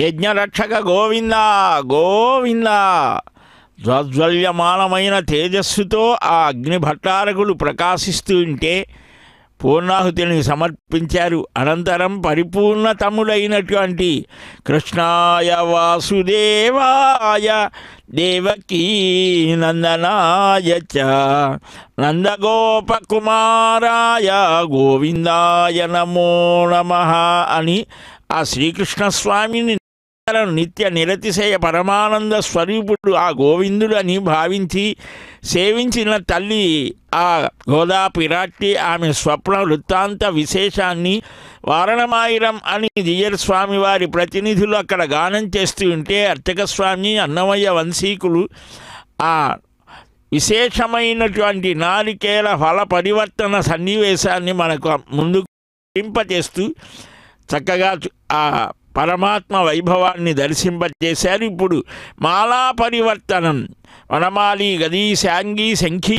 యజ్ఞరక్షక గోవింద గోవింద. జ్వల్యమానమైన తేజస్సుతో ఆ అగ్నిభట్టారకులు ప్రకాశిస్తూ ఉంటే పూర్ణాహుతిని సమర్పించారు. అనంతరం పరిపూర్ణతముడైనటువంటి కృష్ణాయ వాసుదేవాయ దేవకీ నందనాయ చ నందగోపకుమారాయ గోవిందాయ నమో నమః అని ఆ శ్రీకృష్ణస్వామిని నిత్య నిరతిశయ పరమానంద స్వరూపుడు ఆ గోవిందుడు అని భావించి సేవించిన తల్లి ఆ గోదా పిరాట్టి ఆమె స్వప్న వృత్తాంత విశేషాన్ని వారణమాయిరం అని దియ్యర్ స్వామి వారి ప్రతినిధులు అక్కడ గానం చేస్తూ ఉంటే అర్చక స్వామి అన్నమయ్య వంశీకులు ఆ విశేషమైనటువంటి నారికేల ఫల పరివర్తన సన్నివేశాన్ని మనకు ముందుకు పింపచేస్తూ చక్కగా ఆ పరమాత్మ వైభవాన్ని దర్శింపచేశారు. ఇప్పుడు మాలా పరివర్తనం వనమాలి గదీ శాంగి శంఖీ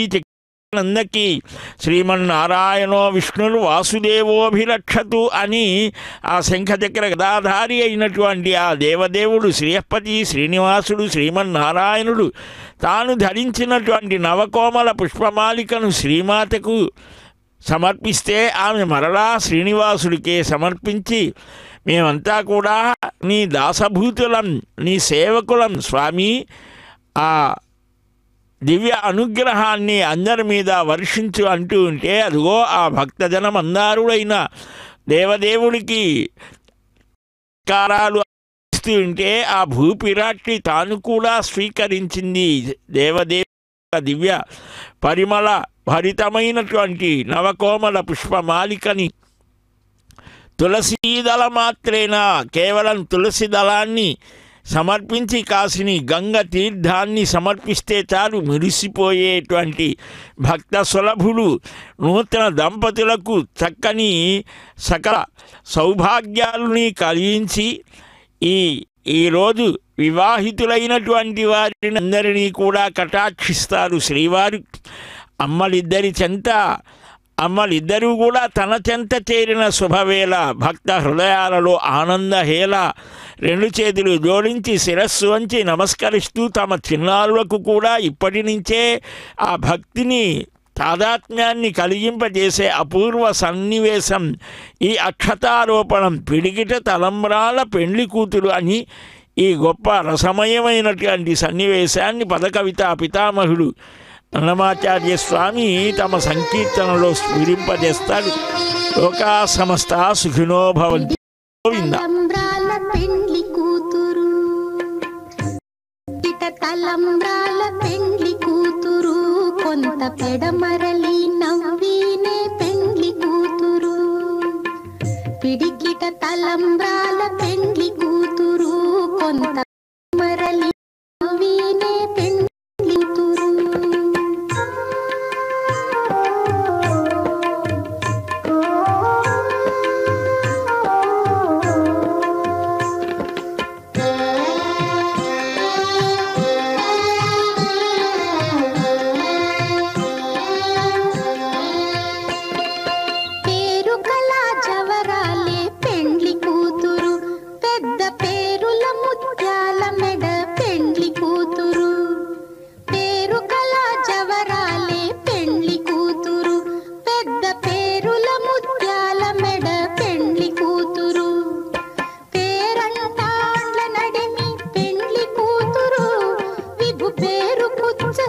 నందకి శ్రీమన్నారాయణో విష్ణులు వాసుదేవోభిరక్షతు అని ఆ శంఖచక్ర గదాధారి అయినటువంటి ఆ దేవదేవుడు శ్రీయపతి శ్రీనివాసుడు శ్రీమన్నారాయణుడు తాను ధరించినటువంటి నవకోమల పుష్పమాలికను శ్రీమాతకు సమర్పిస్తే ఆమె మరలా శ్రీనివాసుడికే సమర్పించి మేమంతా కూడా నీ దాసభూతులం నీ సేవకులం స్వామి, ఆ దివ్య అనుగ్రహాన్ని అందరి మీద వర్షించు అంటూ ఉంటే అదిగో ఆ భక్తజనం అందరుడైన దేవదేవుడికి కారాలు ఇస్తూ ఉంటే ఆ భూపిరాట్టి తాను కూడా స్వీకరించింది దేవదేవ దివ్య పరిమళ భరితమైనటువంటి నవకోమల పుష్పమాలికని. తులసీదళ మాత్రేనా కేవలం తులసి దళాన్ని సమర్పించి కాసిని గంగ తీర్థాన్ని సమర్పిస్తే చాలు మురిసిపోయేటువంటి భక్త సులభులు నూతన దంపతులకు చక్కని సకల సౌభాగ్యాలని కలిగించి ఈరోజు వివాహితులైనటువంటి వారిని అందరినీ కూడా కటాక్షిస్తారు శ్రీవారు. అమ్మలిద్దరూ కూడా తన చెంత చేరిన శుభవేళ భక్త హృదయాలలో ఆనందహేళ రెండు చేతులు జోడించి శిరస్సు వంచి నమస్కరిస్తూ తమ చిన్నారులకు కూడా ఇప్పటి నుంచే ఆ భక్తిని తాదాత్మ్యాన్ని కలిగింపజేసే అపూర్వ సన్నివేశం ఈ అక్షతారోపణం. పిడికిట తలంబ్రాల పెండ్లి కూతురు అని ఈ గొప్ప రసమయమైనటువంటి సన్నివేశాన్ని పదకవితా పితామహుడు అన్నమాచార్య స్వామి తమ సంకీర్తనలో స్ఫురింపజేస్తాడు. లోకా సమస్త సుఖినో భవంతు. గోవింద. తలంబ్రాల పెండ్లి కూతురు కొంత పెడమరలి నవ్వీనే పెండ్లి కూతురు. పిడికిట తలంబ్రాల పెండ్లి కూతురు కొంత మరలి నవ్వీనే పెండ్లి కూతురు.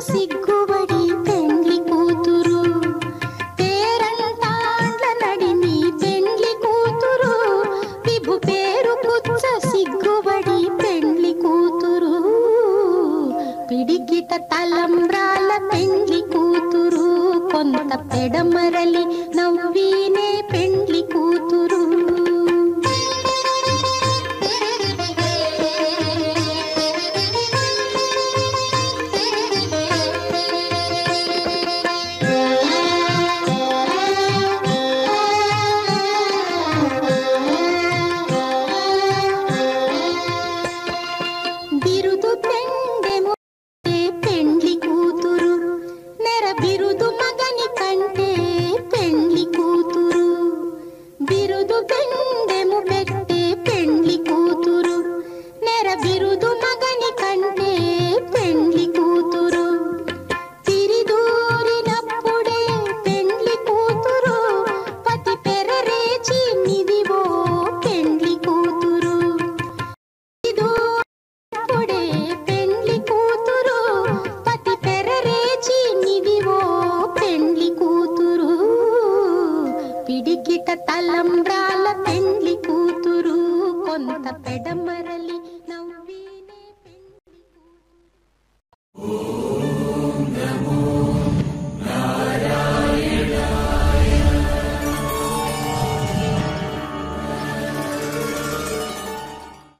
సిగ్గుబడి పెండ్లి కూతురు పేరంటాండ్ల నడిమి పెండ్లి కూతురు విభు పేరు పుచ్చ సిగ్గుబడి పెండ్లి కూతురు. పిడికిట తలంబ్రాల పెండ్లి కూతురు కొంత పెడమరలి నవ్వీనే పెండ్లి కూతురు. బిరుదు పెండెము పెండ్లి కూతురు నెర బిరుదు మగని కంటే పెండ్లి కూతురు. బిరుదు పెండెము పెట్టే పెండ్లి కూతురు నెర బిరుదు మగని కంటే పెండ్లి కూతురు. తిరిదూరినప్పుడే పెండ్లి కూతురు పతి పెరరేచి నిదివో పెండ్లి కూతురు. అప్పుడే పెండ్లి కూతురు పతి పెరరేచి నిదివో పెండ్లి కూతురు. పిడికిట తలంబ్రాల పెండ్లి కూతురు కొంత పెడమరలి